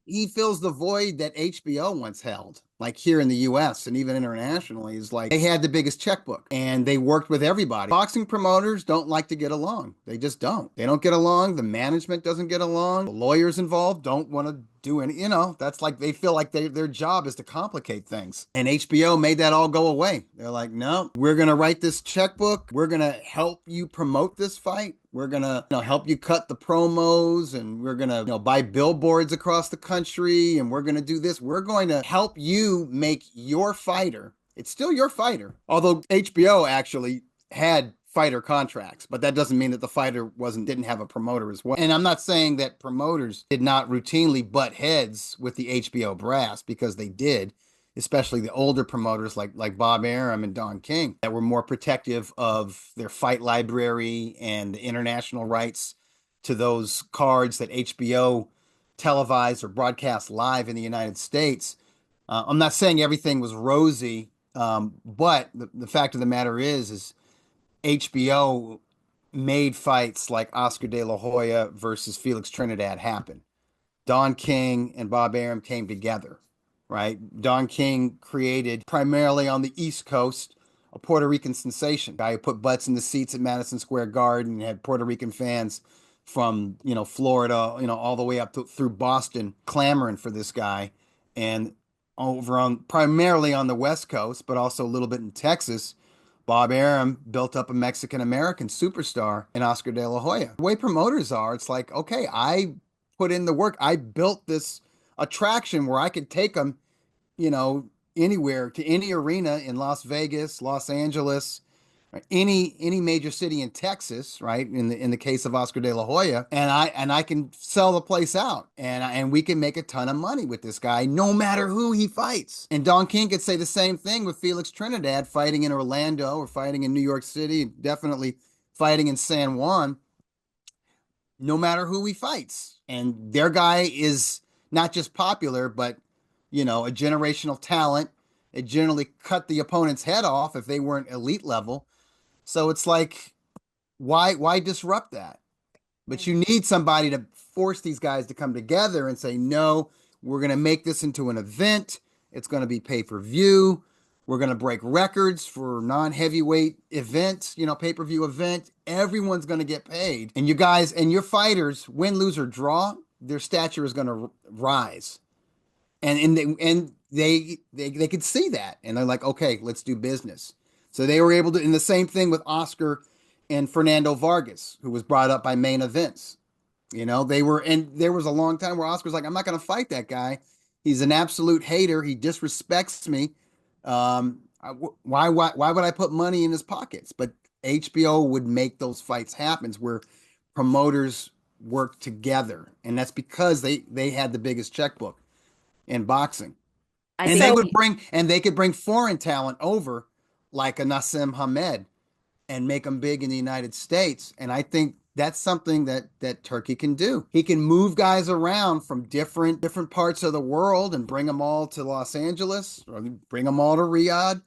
he fills the void that HBO once held, like here in the US and even internationally. Is like they had the biggest checkbook and they worked with everybody. Boxing promoters don't like to get along. They just don't. They don't get along. The management doesn't get along. The lawyers involved don't want to do any, that's like they feel like their job is to complicate things. And HBO made that all go away. They're like, no, we're going to write this checkbook. We're going to help you promote this fight. We're going to help you cut the promos, and we're going to buy billboards across the country, and we're going to do this. We're going to help you make your fighter. It's still your fighter. Although HBO actually had fighter contracts, but that doesn't mean that the fighter didn't have a promoter as well. And I'm not saying that promoters did not routinely butt heads with the HBO brass, because they did, especially the older promoters like Bob Arum and Don King, that were more protective of their fight library and the international rights to those cards that HBO televised or broadcast live in the United States. I'm not saying everything was rosy, but the fact of the matter is HBO made fights like Oscar De La Hoya versus Felix Trinidad happen. Don King and Bob Arum came together, right? Don King created, primarily on the East Coast, a Puerto Rican sensation. Guy who put butts in the seats at Madison Square Garden and had Puerto Rican fans from, Florida, all the way up through Boston clamoring for this guy. And primarily on the West Coast, but also a little bit in Texas, Bob Arum built up a Mexican-American superstar in Oscar De La Hoya. The way promoters are, it's like, okay, I put in the work. I built this attraction where I could take them, anywhere, to any arena in Las Vegas, Los Angeles, any major city in Texas, right? In the case of Oscar De La Hoya, and I can sell the place out, and we can make a ton of money with this guy, no matter who he fights. And Don King could say the same thing with Felix Trinidad fighting in Orlando or fighting in New York City, definitely fighting in San Juan, no matter who he fights. And their guy is not just popular, but a generational talent. It generally cut the opponent's head off if they weren't elite level. So it's like, why disrupt that? But you need somebody to force these guys to come together and say, no, we're going to make this into an event. It's going to be pay-per-view. We're going to break records for non-heavyweight events, pay-per-view event. Everyone's going to get paid. And you guys and your fighters, win, lose, or draw, their stature is going to rise. And they could see that. And they're like, okay, let's do business. So they were able to, and the same thing with Oscar and Fernando Vargas, who was brought up by Main Events. And there was a long time where Oscar's like, I'm not going to fight that guy. He's an absolute hater. He disrespects me. Why would I put money in his pockets? But HBO would make those fights happen where promoters work together. And that's because they had the biggest checkbook in boxing. They could bring foreign talent over, like a Nassim Hamed, and make them big in the United States. And I think that's something that Turki can do. He can move guys around from different parts of the world and bring them all to Los Angeles, or bring them all to Riyadh,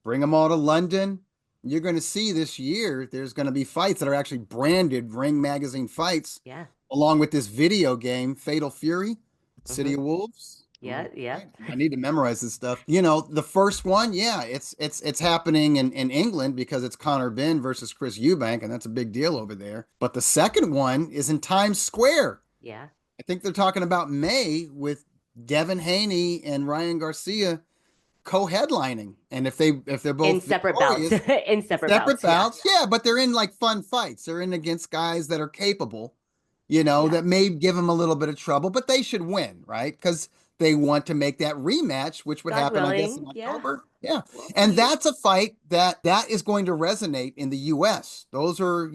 bring them all to London. You're going to see this year, there's going to be fights that are actually branded Ring Magazine fights. Yeah. Along with this video game, Fatal Fury, City of Wolves. Yeah, yeah. I need to memorize this stuff. The first one, yeah, it's happening in England because it's Conor Benn versus Chris Eubank, and that's a big deal over there. But the second one is in Times Square. Yeah. I think they're talking about May with Devin Haney and Ryan Garcia co-headlining. And if they're both in separate bouts. in separate bouts. Yeah, but they're in like fun fights. They're in against guys that are capable, that may give them a little bit of trouble, but they should win, right? Because they want to make that rematch, which would happen, I guess, in October. Yeah. And that's a fight that is going to resonate in the US. Those are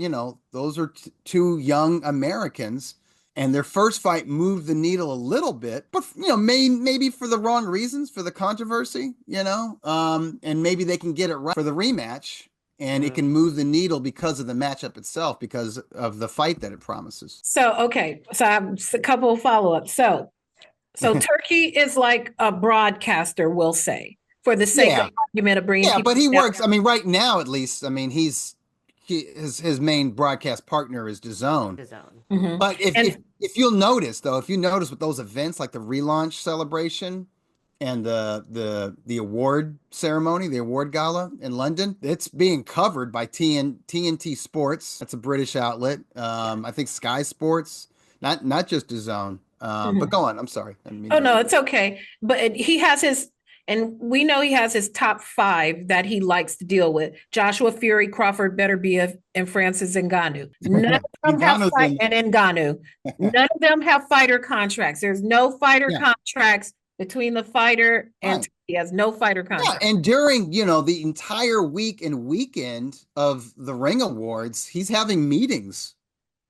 two young Americans, and their first fight moved the needle a little bit, but maybe for the wrong reasons, for the controversy, and maybe they can get it right for the rematch. and it can move the needle because of the matchup itself, because of the fight that it promises. So, okay. So I have a couple of follow-ups. So Turkey is like a broadcaster, we'll say, for the sake of argument of bringing people but he together. works. I mean, right now, at least, I mean, his main broadcast partner is DAZN. DAZN. But if you'll notice, though, if you notice with those events like the relaunch celebration and the award ceremony, the award gala in London, it's being covered by TNT Sports. That's a British outlet. I think Sky Sports, not just DAZN. But go on. I'm sorry. Oh no, it's okay. But he has his, and we know he has his top 5 that he likes to deal with. Joshua Fury, Crawford, Beterbiev, and Francis Ngannou. None of them have Ngannou. None of them have fighter contracts. There's no fighter contracts between the fighter and he has no fighter contract. And during, the entire week and weekend of the Ring Awards, he's having meetings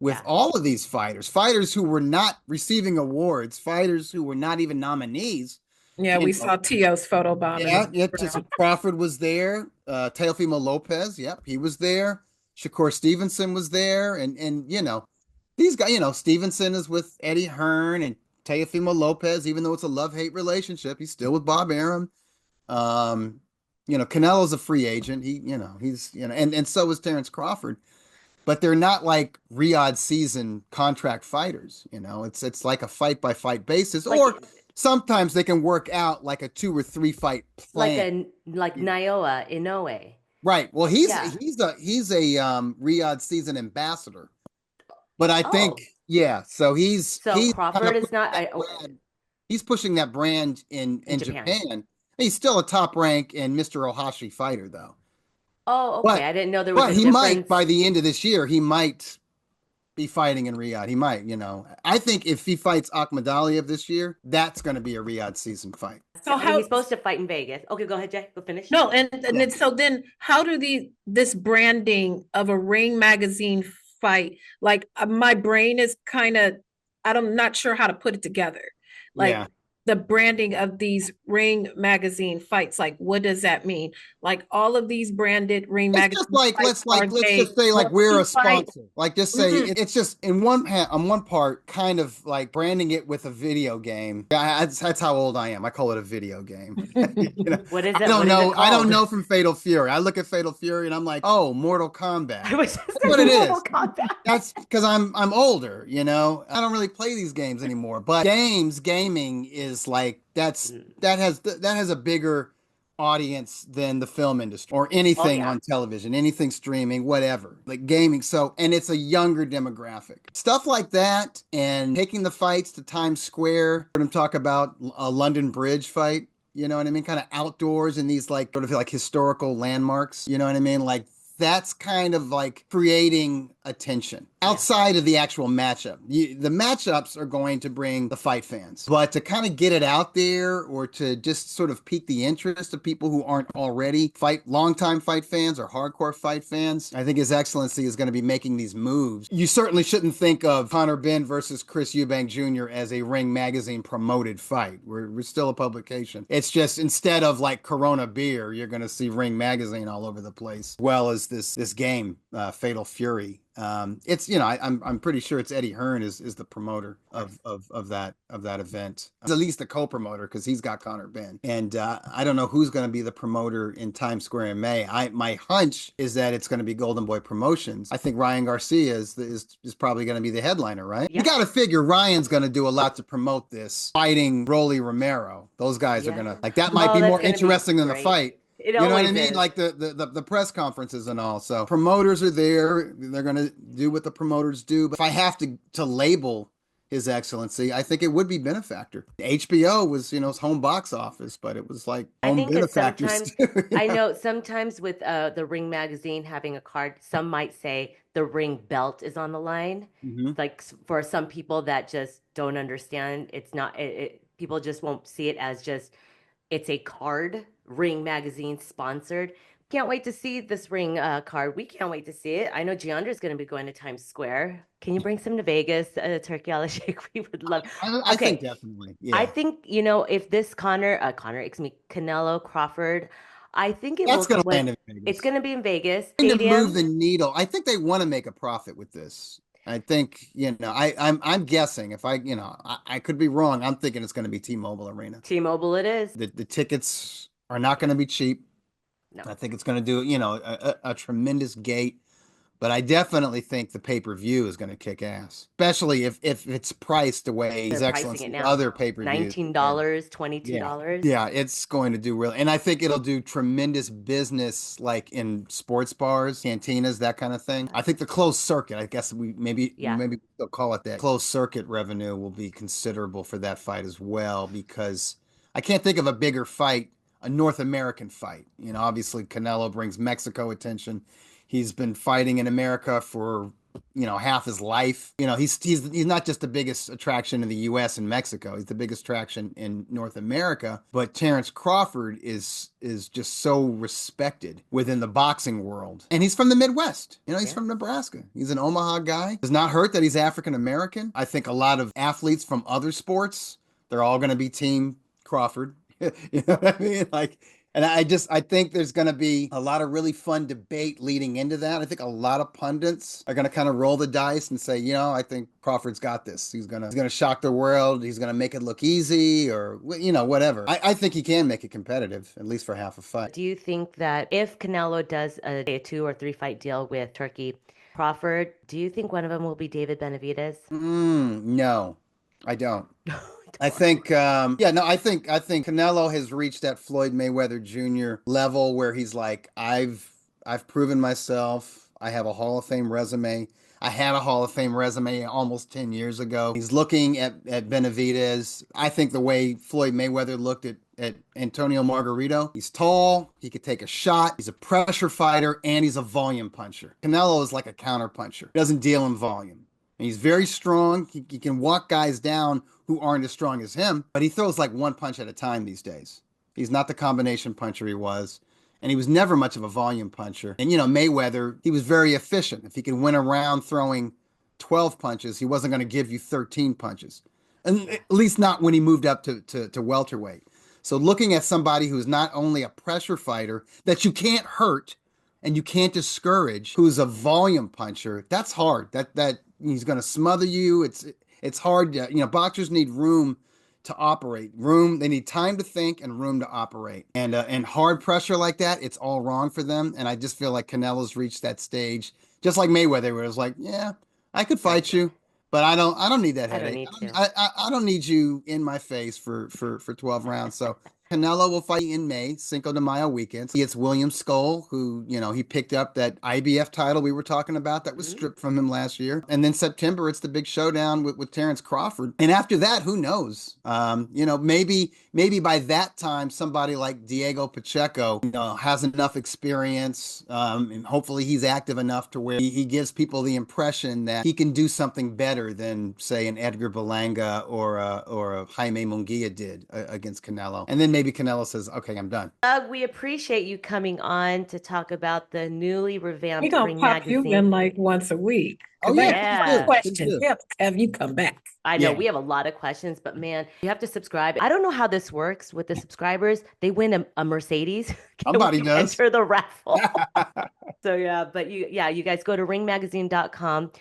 with all of these fighters who were not receiving awards, fighters who were not even nominees. Yeah, we saw Tio's photo bomb. Crawford was there. Teofimo Lopez, he was there. Shakur Stevenson was there. And these guys, Stevenson is with Eddie Hearn, and Teofimo Lopez, even though it's a love-hate relationship, he's still with Bob Arum. Canelo's a free agent. And so is Terrence Crawford. But they're not like Riyadh season contract fighters. It's like a fight by fight basis, or sometimes they can work out like a 2 or 3 fight plan. Like Inoue. Right. Well, he's a Riyadh season ambassador. But I think so he's Crawford is not. He's pushing that brand in Japan. He's still a top rank and Mr. Ohashi fighter, though. Oh, okay. I didn't know there was a difference. But he might, by the end of this year, he might be fighting in Riyadh. He might, I think if he fights Akhmadaliev this year, that's going to be a Riyadh season fight. So he's supposed to fight in Vegas. Okay, go ahead, Jay. Go finish. No, and so then how do this branding of a Ring Magazine fight, like my brain is kind of, I'm not sure how to put it together. The branding of these Ring Magazine fights, like what does that mean? Like all of these branded Ring Magazine let's just say like we're a sponsor. Like just say it's just on one part kind of like branding it with a video game. That's how old I am. I call it a video game. What is it? I don't know from Fatal Fury. I look at Fatal Fury and I'm like, oh, Mortal Kombat. That's what it is. That's because I'm older. I don't really play these games anymore. But gaming is like that has a bigger audience than the film industry or anything on television, anything streaming, whatever, like gaming. So, and it's a younger demographic. Stuff like that, and taking the fights to Times Square. Heard him talk about a London Bridge fight. You know what I mean? Kind of outdoors in these like sort of like historical landmarks. You know what I mean? Like that's kind of like creating attention outside of the actual matchup. The matchups are going to bring the fight fans, but to kind of get it out there or to just sort of pique the interest of people who aren't already longtime fight fans or hardcore fight fans, I think His Excellency is going to be making these moves. You certainly shouldn't think of Conor Benn versus Chris Eubank Jr. as a Ring Magazine promoted fight. We're still a publication. It's just instead of like Corona beer, you're going to see Ring Magazine all over the place, as well as this game, Fatal Fury. It's I'm pretty sure it's Eddie Hearn is the promoter of that event. He's at least the co-promoter because he's got Conor Benn, and I don't know who's going to be the promoter in Times Square in May. My hunch is that it's going to be Golden Boy Promotions. I think Ryan Garcia is probably going to be the headliner, right? You got to figure Ryan's going to do a lot to promote this, fighting Rolly Romero. Those guys are going to that might be more interesting than the fight. You know what I mean? Like the press conferences and all. So promoters are there. They're going to do what the promoters do. But if I have to label His Excellency, I think it would be benefactor. HBO was, his home box office, but it was like home benefactors. I know sometimes with the Ring Magazine having a card, some might say the ring belt is on the line. Like for some people that just don't understand, it's not, people just won't see it as just, it's a card. Ring Magazine sponsored. Can't wait to see this ring card. We can't wait to see it. I know Jeandra is going to be going to Times Square. Can you bring some to Vegas, Turki Alalshikh? We would love. I think definitely. Yeah. I think if this Canelo Crawford, I think it That's will. going to land in It's Vegas. going to be in Vegas To move Stadium. the needle. I think they want to make a profit with this. I think, I'm guessing if I could be wrong. I'm thinking it's going to be T-Mobile Arena. T-Mobile it is. The tickets are not going to be cheap. No. I think it's going to do, a tremendous gate. But I definitely think the pay-per-view is going to kick ass, especially if it's priced the way His They're pricing it Excellency now. other pay-per-views. $19, Yeah. $22. Yeah, it's going to do really, and I think it'll do tremendous business like in sports bars, cantinas, that kind of thing. I think the closed circuit, I guess maybe they'll call it that. Closed circuit revenue will be considerable for that fight as well, because I can't think of a bigger fight, a North American fight. Obviously Canelo brings Mexico attention. He's been fighting in America for half his life. He's not just the biggest attraction in the US and Mexico. He's the biggest attraction in North America. But Terrence Crawford is just so respected within the boxing world. And he's from the Midwest. He's from Nebraska. He's an Omaha guy. It's not hurt that he's African American. I think a lot of athletes from other sports, they're all going to be Team Crawford. You know what I mean? And I think there's going to be a lot of really fun debate leading into that. I think a lot of pundits are going to kind of roll the dice and say, I think Crawford's got this. He's going to shock the world. He's going to make it look easy, or, whatever. I think he can make it competitive, at least for half a fight. Do you think that if Canelo does a 2 or 3 fight deal with Turki Crawford, do you think one of them will be David Benavidez? No, I don't. I think, I think Canelo has reached that Floyd Mayweather Jr. level where he's like, I've proven myself. I have a Hall of Fame resume. I had a Hall of Fame resume almost 10 years ago. He's looking at Benavidez. I think the way Floyd Mayweather looked at Antonio Margarito, he's tall, he could take a shot, he's a pressure fighter, and he's a volume puncher. Canelo is like a counter puncher. He doesn't deal in volume. And he's very strong. He can walk guys down who aren't as strong as him, but he throws like one punch at a time these days. He's not the combination puncher he was, and he was never much of a volume puncher. And, Mayweather, he was very efficient. If he could win a round throwing 12 punches, he wasn't going to give you 13 punches, and at least not when he moved up to welterweight. So looking at somebody who's not only a pressure fighter that you can't hurt and you can't discourage, who's a volume puncher, that's hard. That he's going to smother you. It's hard. Boxers need room to operate. They need time to think and room to operate. And hard pressure like that, it's all wrong for them. And I just feel like Canelo's reached that stage, just like Mayweather, where it was like, yeah, I could fight you, but I don't need that headache. I don't need you in my face for 12 rounds. So Canelo will fight in May, Cinco de Mayo weekend. It's William Skull, who, he picked up that IBF title we were talking about that was stripped from him last year. And then September, it's the big showdown with Terrence Crawford. And after that, who knows? Maybe by that time, somebody like Diego Pacheco, has enough experience, and hopefully he's active enough to where he gives people the impression that he can do something better than, say, an Edgar Berlanga or a Jaime Munguia did against Canelo. And then maybe Canelo says, okay, I'm done. Doug, we appreciate you coming on to talk about the newly revamped We're gonna Ring pop Magazine. you in like once a week. Oh, yeah. Yeah. Question. We have to have you come back. I know Yeah. we have a lot of questions, but man, you have to subscribe. I don't know how this works with the subscribers. They win a Mercedes. Can Somebody we does. enter the raffle? So yeah, but you guys go to ringmagazine.com,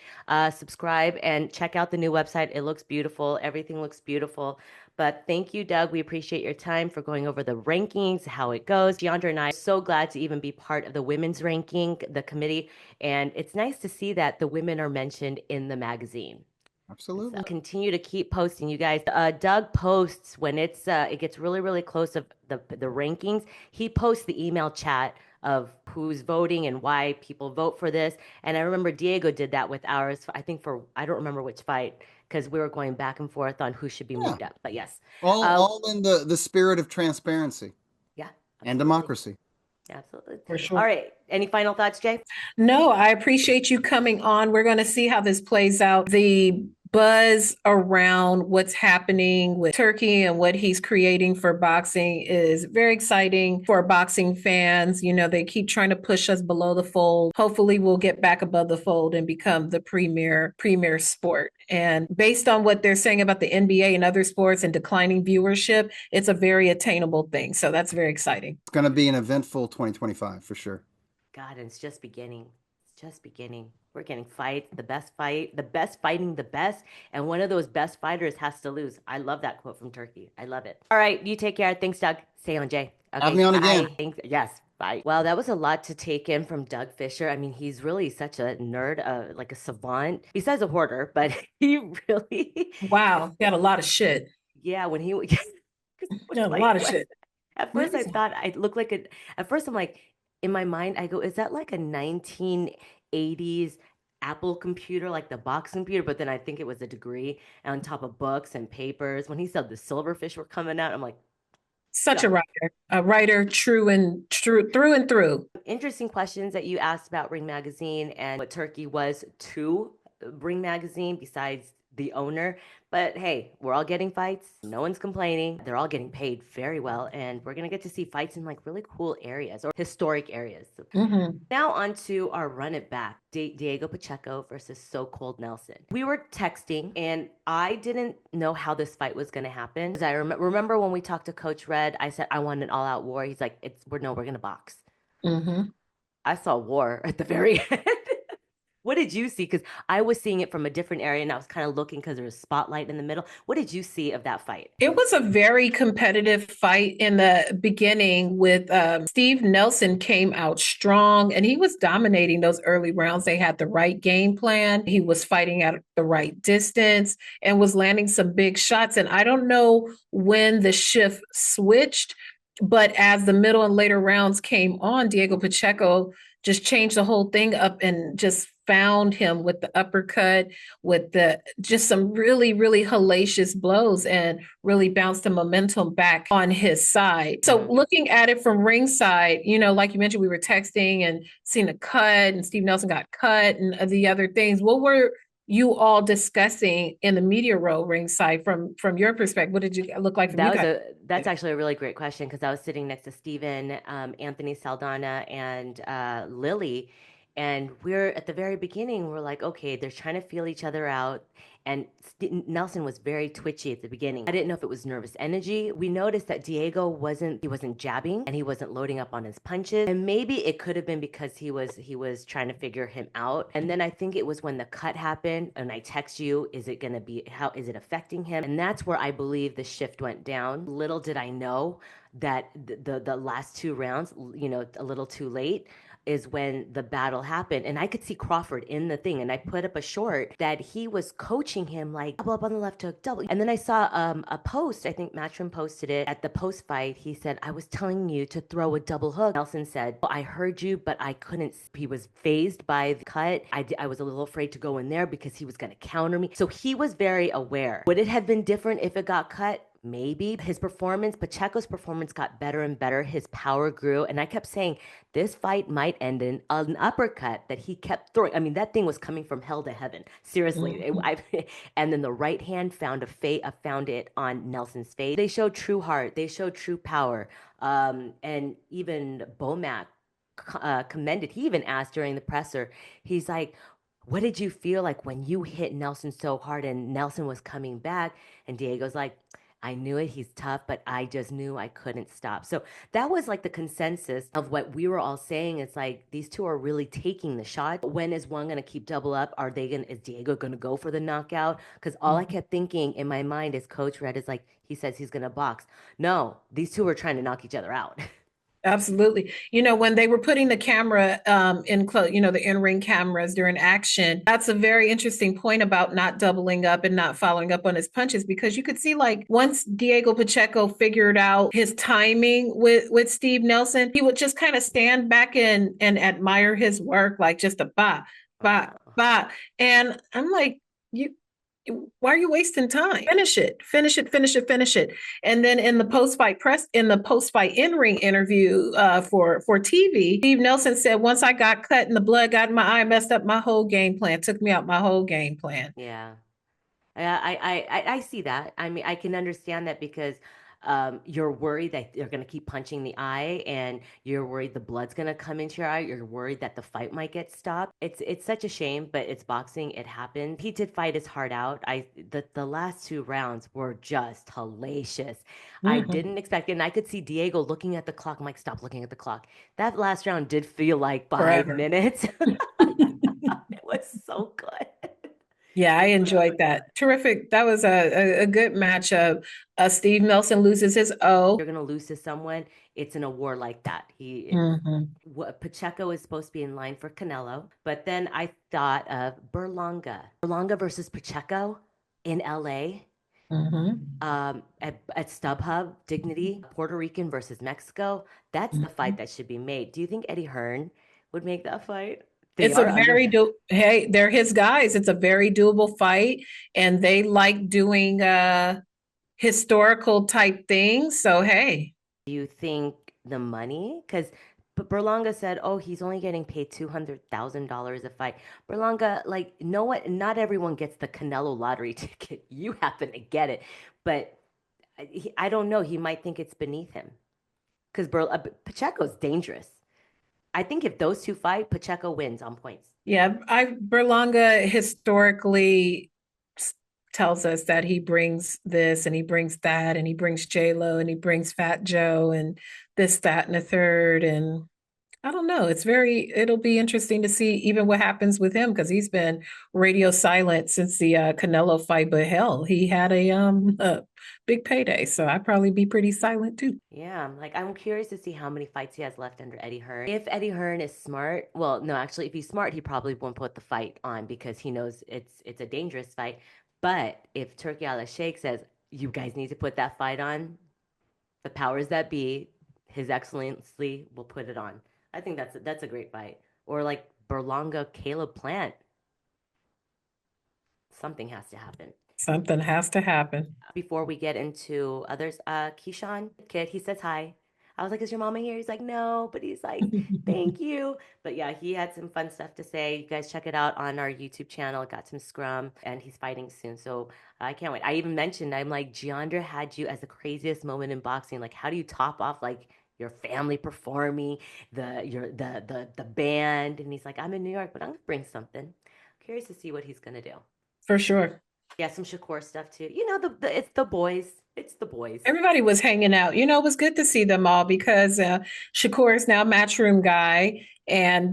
subscribe and check out the new website. It looks beautiful. Everything looks beautiful. But thank you, Doug. We appreciate your time for going over the rankings, how it goes. Jeandra and I are so glad to even be part of the women's ranking, the committee. And it's nice to see that the women are mentioned in the magazine. Absolutely. So continue to keep posting, you guys. Doug posts when it gets really, really close of the rankings. He posts the email chat of who's voting and why people vote for this. And I remember Diego did that with ours. I think I don't remember which fight, because we were going back and forth on who should be moved up. But yes, all in the spirit of transparency. Yeah, and democracy. Absolutely. For sure. All right. Any final thoughts, Jay? No, I appreciate you coming on. We're going to see how this plays out. The buzz around what's happening with Turki and what he's creating for boxing is very exciting for boxing fans. You know, they keep trying to push us below the fold. Hopefully we'll get back above the fold and become the premier sport. And based on what they're saying about the NBA and other sports and declining viewership, it's a very attainable thing. So that's very exciting. It's going to be an eventful 2025 for sure. God, and it's just beginning. It's just beginning. We're getting fights, the best fighting the best, and one of those best fighters has to lose. I love that quote from Turki. I love it. All right, you take care. Thanks, Doug. Stay on, Jay. Okay, Have me on bye. again. Thanks. Yes, bye. Well, that was a lot to take in from Doug Fischer. I mean, he's really such a nerd, like a savant. Besides a hoarder, but he really, Wow, got a lot of shit. yeah, when he Got a lot of shit. At first, I thought I looked like a. At first, I'm like, in my mind, I go, is that like a 1980s Apple computer, like the box computer? But then I think it was a degree on top of books and papers. When he said the silverfish were coming out, I'm like, such a writer, true through and through. Interesting questions that you asked about Ring Magazine and what Turki was to Ring Magazine besides the owner. But hey, we're all getting fights. No one's complaining. They're all getting paid very well. And we're going to get to see fights in like really cool areas or historic areas. Now on to our run it back. Diego Pacheco versus So Cold Nelson. We were texting and I didn't know how this fight was going to happen. I remember when we talked to Coach Red, I said, I want an all out war. He's like, we're going to box. I saw war at the very end. What did you see? Because I was seeing it from a different area and I was kind of looking because there was a spotlight in the middle. What did you see of that fight? It was a very competitive fight in the beginning with Steve Nelson came out strong and he was dominating those early rounds. They had the right game plan. He was fighting at the right distance and was landing some big shots. And I don't know when the shift switched, but as the middle and later rounds came on, Diego Pacheco just changed the whole thing up and just found him with the uppercut, with the just some really, really hellacious blows and really bounced the momentum back on his side. So looking at it from ringside, you know, like you mentioned, we were texting and seeing a cut and Steve Nelson got cut and the other things. What were you all discussing in the media row ringside from your perspective? What did you look like from you guys? That's actually a really great question because I was sitting next to Steven, Anthony Saldana, and Lily. And we're at the very beginning, we're like, okay, they're trying to feel each other out. And Nelson was very twitchy at the beginning. I didn't know if it was nervous energy. We noticed that Diego wasn't jabbing and he wasn't loading up on his punches. And maybe it could have been because he was trying to figure him out. And then I think it was when the cut happened and I text you, how is it affecting him? And that's where I believe the shift went down. Little did I know that the last two rounds, you know, a little too late, is when the battle happened. And I could see Crawford in the thing. And I put up a short that he was coaching him like double up on the left hook, double. And then I saw a post, I think Matchroom posted it at the post fight. He said, I was telling you to throw a double hook. Nelson said, well, I heard you, but I couldn't. He was phased by the cut. I was a little afraid to go in there because he was going to counter me. So he was very aware. Would it have been different if it got cut? Maybe. Pacheco's performance got better and better. His power grew. And I kept saying, this fight might end in an uppercut that he kept throwing. I mean, that thing was coming from hell to heaven. Seriously. And then the right hand found it on Nelson's face. They showed true heart. They showed true power. And even Bomac commended. He even asked during the presser, he's like, what did you feel like when you hit Nelson so hard and Nelson was coming back? And Diego's like, I knew it. He's tough, but I just knew I couldn't stop. So that was like the consensus of what we were all saying. It's like these two are really taking the shot. When is one going to keep double up? Is Diego going to go for the knockout? Because all I kept thinking in my mind is Coach Red is like, he says he's going to box. No, these two are trying to knock each other out. Absolutely. You know, when they were putting the camera the in-ring cameras during action, that's a very interesting point about not doubling up and not following up on his punches, because you could see like once Diego Pacheco figured out his timing with Steve Nelson, he would just kind of stand back and admire his work, like just a ba, ba, ba. And I'm like, why are you wasting time? Finish it. And then in the post-fight in-ring interview for TV, Steve Nelson said, once I got cut and the blood got in my eye, messed up my whole game plan, took me out my whole game plan. Yeah. I see that. I mean, I can understand that because you're worried that they're going to keep punching the eye, and you're worried the blood's going to come into your eye. You're worried that the fight might get stopped. It's such a shame, but it's boxing. It happens. He did fight his heart out. The last two rounds were just hellacious. I Mhm. didn't expect it, and I could see Diego looking at the clock. I'm like, stop looking at the clock. That last round did feel like 5 minutes. It was so good. Yeah, I enjoyed that. Terrific. That was a good matchup. Steve Nelson loses his O. You're gonna lose to someone, it's in a war like that. Mhm. Pacheco is supposed to be in line for Canelo, but then I thought of Berlanga versus Pacheco in LA, Mhm. at StubHub, Dignity, Puerto Rican versus Mexico. That's the fight Mhm. that should be made. Do you think Eddie Hearn would make that fight? They It's a are very under. do hey, they're his guys. It's a very doable fight, and they like doing historical type things. So hey, Do you think the money? Because Berlanga said, "Oh, he's only getting paid $200,000 a fight." Berlanga, like, no one, not everyone gets the Canelo lottery ticket. You happen to get it, but I don't know. He might think it's beneath him because Pacheco's dangerous. I think if those two fight, Pacheco wins on points. yeah, I Berlanga historically s- tells us that he brings this and he brings that and he brings J Lo and he brings Fat Joe and this, that, and a third. And I don't know. It'll be interesting to see even what happens with him because he's been radio silent since the Canelo fight. But hell, he had a big payday. So I'd probably be pretty silent too. Yeah, like I'm curious to see how many fights he has left under Eddie Hearn. If Eddie Hearn is smart, well, no, actually, if he's smart, he probably won't put the fight on because he knows it's a dangerous fight. But if Turki Alalshikh says you guys need to put that fight on, the powers that be, His Excellency will put it on. I think that's a great fight. Or like Berlanga, Caleb Plant, something has to happen. Something has to happen. Before we get into others, Keyshawn, kid, he says hi. I was like, is your mama here? He's like, no, but he's like, thank you. But yeah, he had some fun stuff to say. You guys check it out on our YouTube channel. Got some scrum, and he's fighting soon. So I can't wait. I even mentioned, I'm like, Jeandra had you as the craziest moment in boxing. Like, how do you top off like your family performing, the band? And he's like, I'm in New York, but I'm gonna bring something. Curious to see what he's gonna do. For sure. Yeah, some Shakur stuff too. You know, it's the boys. It's the boys. Everybody was hanging out. It was good to see them all because Shakur is now Matchroom guy, and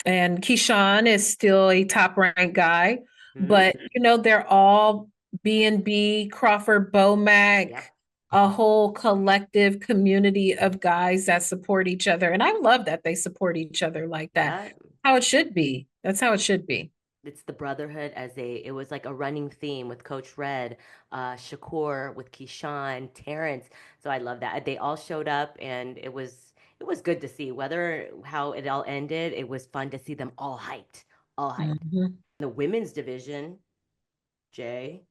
Keyshawn is still a top ranked guy. Hmm. But they're all B&B, Crawford, Bomac, Yep. a whole collective community of guys that support each other. And I love that they support each other like that. Yeah. How it should be. That's how it should be. It's the brotherhood it was like a running theme with Coach Red, Shakur with Keyshawn, Terrence. So I love that. They all showed up and it was good to see. Whether how it all ended, it was fun to see them all hyped. All hyped. Mhm. The women's division, Jay,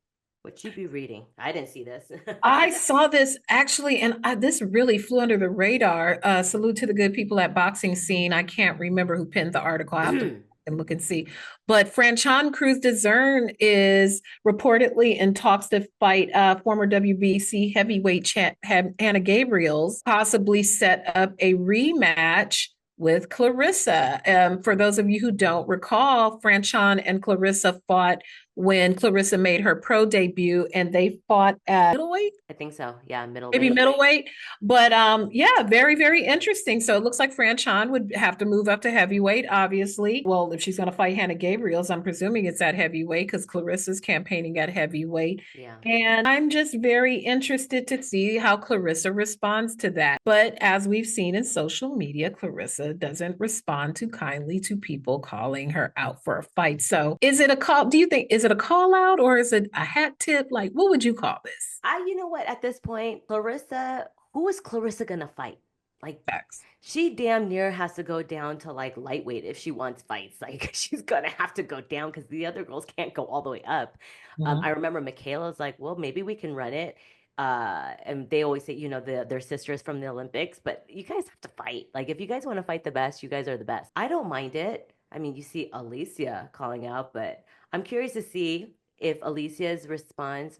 what you be reading? I didn't see this. I saw this actually, and this really flew under the radar. Salute to the good people at Boxing Scene. I can't remember who penned the article. I have to and look and see. But Franchon Cruz de Zern is reportedly in talks to fight former WBC heavyweight champ Hannah Gabriels, possibly set up a rematch with Clarissa. For those of you who don't recall, Franchon and Clarissa fought when Clarissa made her pro debut, and they fought at middleweight, I think so. Yeah, maybe middleweight. middleweight. But yeah, very, very interesting. So it looks like Fran Chan would have to move up to heavyweight, obviously. Well, if she's going to fight Hannah Gabriels, I'm presuming it's at heavyweight because Clarissa's campaigning at heavyweight. Yeah. And I'm just very interested to see how Clarissa responds to that. But as we've seen in social media, Clarissa doesn't respond too kindly to people calling her out for a fight. So is it a call? Do you think, is it a call out or is it a hat tip? Like, what would you call this? You know what? At this point, Clarissa, who is Clarissa gonna fight? Like, Facts. she damn near has to go down to like lightweight if she wants fights. Like, she's gonna have to go down because the other girls can't go all the way up. I Mhm. remember Michaela's like, well, maybe we can run it. And they always say, their sisters from the Olympics, but you guys have to fight. Like, if you guys want to fight the best, you guys are the best. I don't mind it. I mean, you see Alicia calling out, but I'm curious to see if Alicia's response,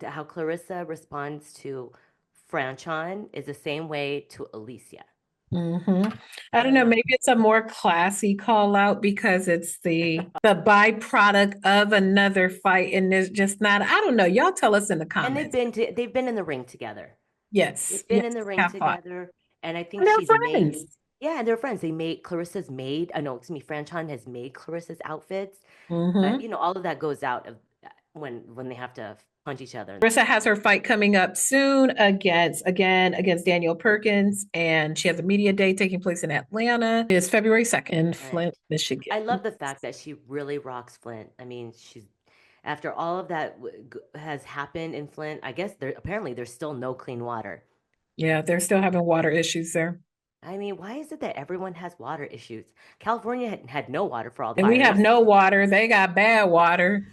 how Clarissa responds to Franchon is the same way to Alicia. I don't know, maybe it's a more classy call out because it's the byproduct of another fight, and there's just not, I don't know. Y'all tell us in the And comments. they've been in the ring together. Yes. They've been Yes, in the ring have fought. together, and I think And they're she's made. friends. Yeah, and they're friends. Clarissa's made. No, excuse me. Franchon has made Clarissa's outfits, but all of that goes out of when they have to punch each other. Clarissa has her fight coming up soon against Daniel Perkins, and she has a media day taking place in Atlanta. It's February 2nd in Flint, Michigan. I love the fact that she really rocks Flint. I mean, after all of that has happened in Flint, I guess apparently there's still no clean water. Yeah, they're still having water issues there. I mean, why is it that everyone has water issues? California had no water for all the And fires. we have no water. They got bad water.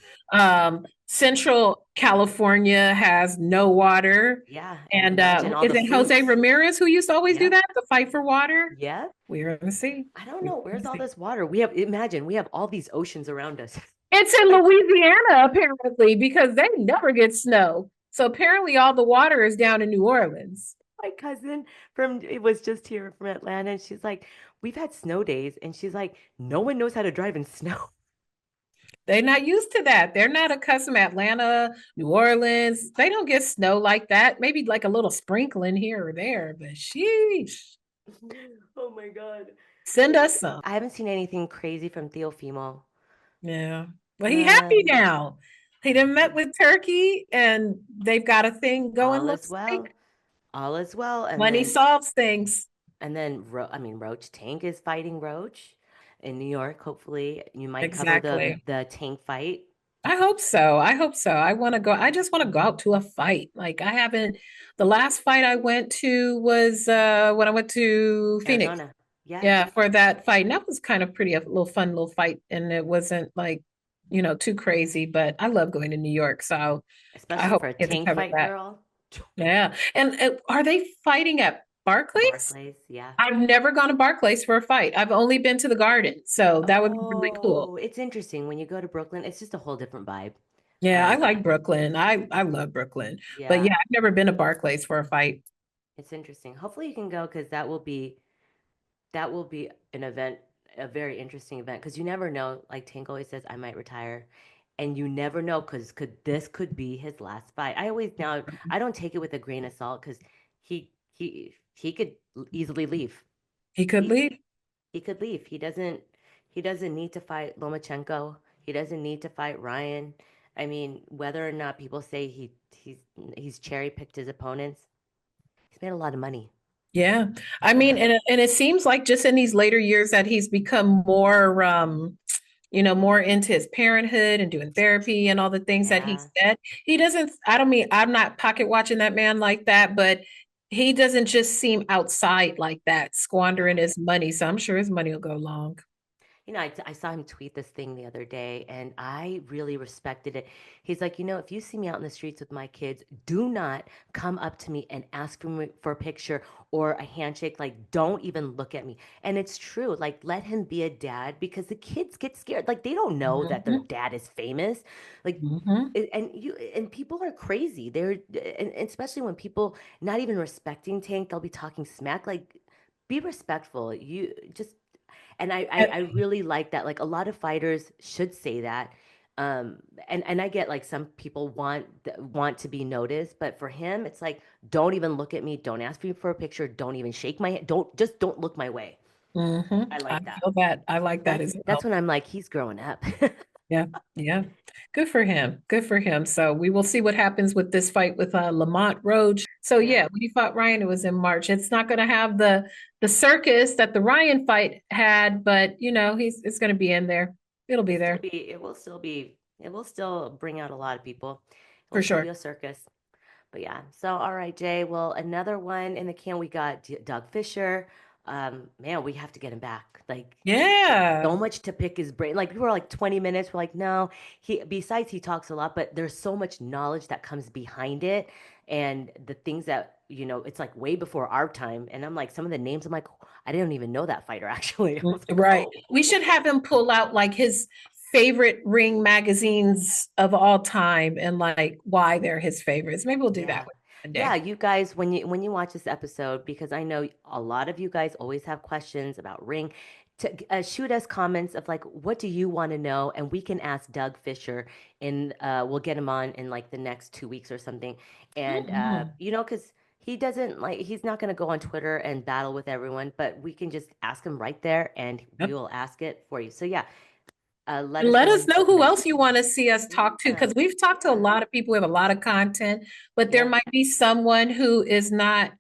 Central California has no water. Yeah. And is it Jose Ramirez who used to always do that, the fight for water? Yeah. We're going to see. I don't know. Where's all this water? Imagine we have all these oceans around us. It's in Louisiana, apparently, because they never get snow. So apparently all the water is down in New Orleans. My cousin was just here from Atlanta, and she's like, we've had snow days, and she's like, no one knows how to drive in snow. They're not used to that. They're not accustomed. Atlanta, New Orleans, they don't get snow like that. Maybe like a little sprinkling here or there, but sheesh. Oh my God. Send us some. I haven't seen anything crazy from Teofimo. Yeah. Well, he's happy now. He done met with Turki, and they've got a thing going. All is well. All is well. And money solves things. And then, Roach Tank is fighting Roach in New York. Hopefully, you might cover the Tank fight. I hope so. I just want to go out to a fight. Like I haven't. The last fight I went to was when I went to Phoenix. Arizona. Yeah, for that fight. And that was kind of a little fun little fight, and it wasn't like too crazy. But I love going to New York, so especially I hope for a Tank fight, girl. Yeah, and are they fighting at Barclays? Barclays, yeah. I've never gone to Barclays for a fight. I've only been to the Garden, so that would be really cool. It's interesting when you go to Brooklyn. It's just a whole different vibe. Yeah, I like Brooklyn. I love Brooklyn. Yeah. But yeah, I've never been to Barclays for a fight. It's interesting. Hopefully you can go because that will be an event, a very interesting event. Because you never know. Like Tank always says, I might retire. And you never know because this could be his last fight. I don't take it with a grain of salt because he could easily leave. He could leave. He could leave. He doesn't need to fight Lomachenko. He doesn't need to fight Ryan. I mean, whether or not people say he's cherry picked his opponents, he's made a lot of money. Yeah, I mean, and it seems like just in these later years that he's become more more into his parenthood and doing therapy and all the things that he said. He doesn't, I'm not pocket watching that man like that, but he doesn't just seem outside like that, squandering his money. So I'm sure his money will go long. I saw him tweet this thing the other day and I really respected it. He's like, if you see me out in the streets with my kids, do not come up to me and ask for a picture or a handshake. Like, don't even look at me. And it's true. Like, let him be a dad because the kids get scared. Like, they don't know that their dad is famous. Like, and people are crazy. And especially when people not even respecting Tank, they'll be talking smack. Like, be respectful. And I really like that. Like a lot of fighters should say that. And I get like some people want to be noticed, but for him, it's like, don't even look at me. Don't ask me for a picture. Don't even shake my hand. Don't look my way. I like that. Feel that. I like that as well. That's when I'm like, he's growing up. Yeah. Good for him. So we will see what happens with this fight with Lamont Roach. So when he fought Ryan, it was in March. It's not going to have the circus that the Ryan fight had, but it's going to be in there. It'll be there. It will still bring out a lot of people. For sure. Be a circus. But yeah. So all right, Jay. Well, another one in the can. We got Doug Fischer. Man, we have to get him back. Like, so much to pick his brain. Like, we were like 20 minutes. We're like, no, besides he talks a lot, but there's so much knowledge that comes behind it. And the things that, it's like way before our time. And I'm like, some of the names, I'm like, I didn't even know that fighter actually. Right. We should have him pull out like his favorite ring magazines of all time and like why they're his favorites. Maybe we'll do that one day. Yeah, you guys, when you watch this episode, because I know a lot of you guys always have questions about Ring, to shoot us comments of like, what do you want to know, and we can ask Doug Fischer, and we'll get him on in like the next 2 weeks or something, and you know, because he doesn't like, he's not going to go on Twitter and battle with everyone, but we can just ask him right there, and we will ask it for you. So yeah. Let us know who else you want to see us talk to, because we've talked to a lot of people. We have a lot of content, but there might be someone who is not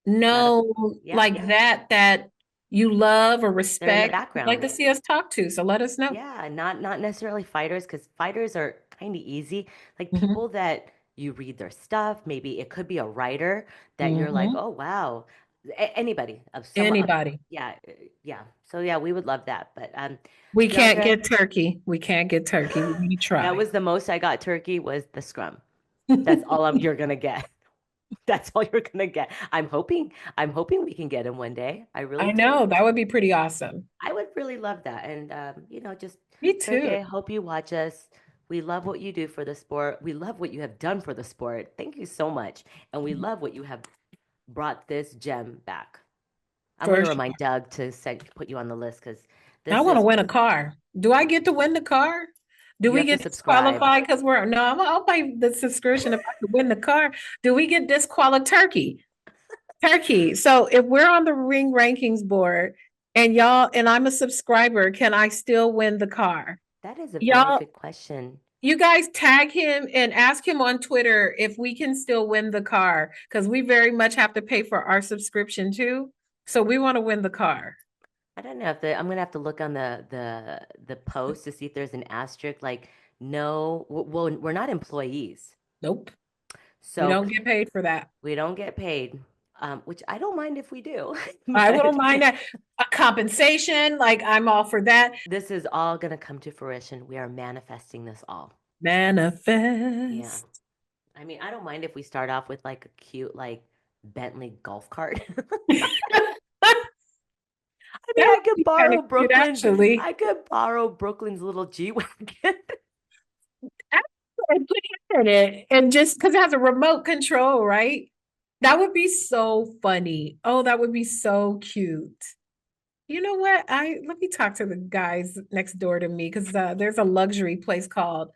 known that you love or respect. You'd like to see us talk to. So let us know. Yeah, not necessarily fighters, because fighters are kind of easy. Like people that you read their stuff. Maybe it could be a writer that you're like, oh wow, anybody of anybody. Yeah. So yeah, we would love that, but we can't get Turkey. We can't get Turkey. We try. That was the most I got Turkey was the scrum. That's all you're gonna get. That's all you're gonna get. I'm hoping we can get him one day. I know that would be pretty awesome. I would really love that, and you know, just me too. Turkey, I hope you watch us. We love what you do for the sport. We love what you have done for the sport. Thank you so much, and we love what you have brought this gem back. I'm going to remind Doug to put you on the list, because I want to win a car. Do I get to win the car? Do we get disqualified because I'll pay the subscription if I could win the car. Do we get disqualified? Turkey. So if we're on the Ring rankings board and I'm a subscriber, can I still win the car? That is a very good question. You guys tag him and ask him on Twitter if we can still win the car, because we very much have to pay for our subscription too. So we want to win the car. I don't know if I'm gonna have to look on the post to see if there's an asterisk. Like, no, well, we're not employees. Nope. So we don't get paid for that. We don't get paid, which I don't mind if we do. I don't mind that. A compensation, like I'm all for that. This is all gonna come to fruition. We are manifesting this all. Manifest. Yeah. I mean, I don't mind if we start off with like a cute like Bentley golf cart. I mean, I could borrow Brooklyn's. I could borrow Brooklyn's little G-Wagon. And put in it, and just because it has a remote control, right? That would be so funny. Oh, that would be so cute. You know what? Let me talk to the guys next door to me, because there's a luxury place called.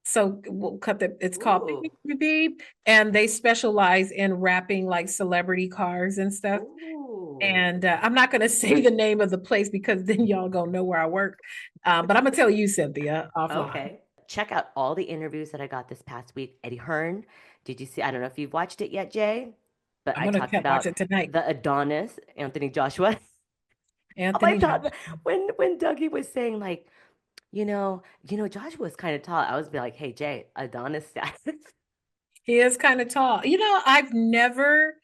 So we'll it's called BWBSP, and they specialize in wrapping like celebrity cars and stuff. Ooh. And I'm not going to say the name of the place, because then y'all gonna know where I work. But I'm gonna tell you, Cynthia, offline. Okay. Check out all the interviews that I got this past week. Eddie Hearn. Did you see? I don't know if you've watched it yet, Jay, but I talked about it tonight. The Adonis, Anthony Joshua. I thought when Dougie was saying like, you know, Joshua's kind of tall. I was like, hey, Jay, Adonis status. He is kind of tall. You know, I've never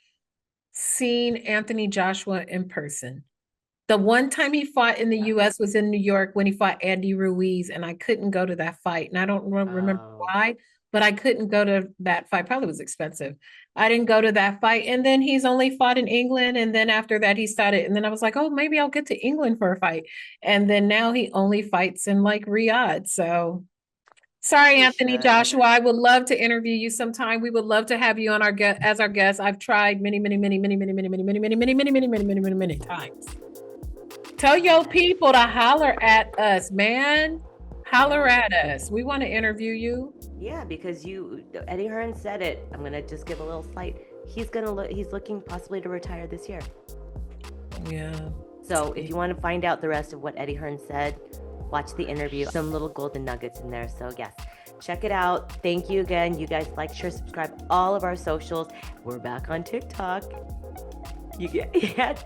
seen Anthony Joshua in person. The one time he fought in the U.S. was in New York when he fought Andy Ruiz, and I couldn't go to that fight. And I don't remember why, but I couldn't go to that fight. Probably was expensive. I didn't go to that fight. And then he's only fought in England. And then after that, he started. And then I was like, oh, maybe I'll get to England for a fight. And then now he only fights in like Riyadh. So sorry, Anthony Joshua. I would love to interview you sometime. We would love to have you on as our guest. I've tried many times. Tell your people to holler at us, man. Holler at us. We want to interview you. Yeah, because Eddie Hearn said it. I'm gonna just give a little slight. He's looking possibly to retire this year. Yeah. So if you want to find out the rest of what Eddie Hearn said, watch the interview. Some little golden nuggets in there. So yes, check it out. Thank you again. You guys like, share, subscribe, all of our socials. We're back on TikTok. She has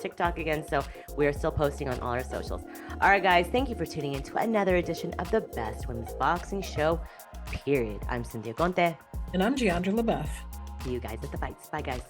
TikTok again, so we are still posting on all our socials. All right, guys, thank you for tuning in to another edition of the best women's boxing show, period. I'm Cynthia Conte. And I'm Jeandra LaBeouf. See you guys at the fights. Bye, guys.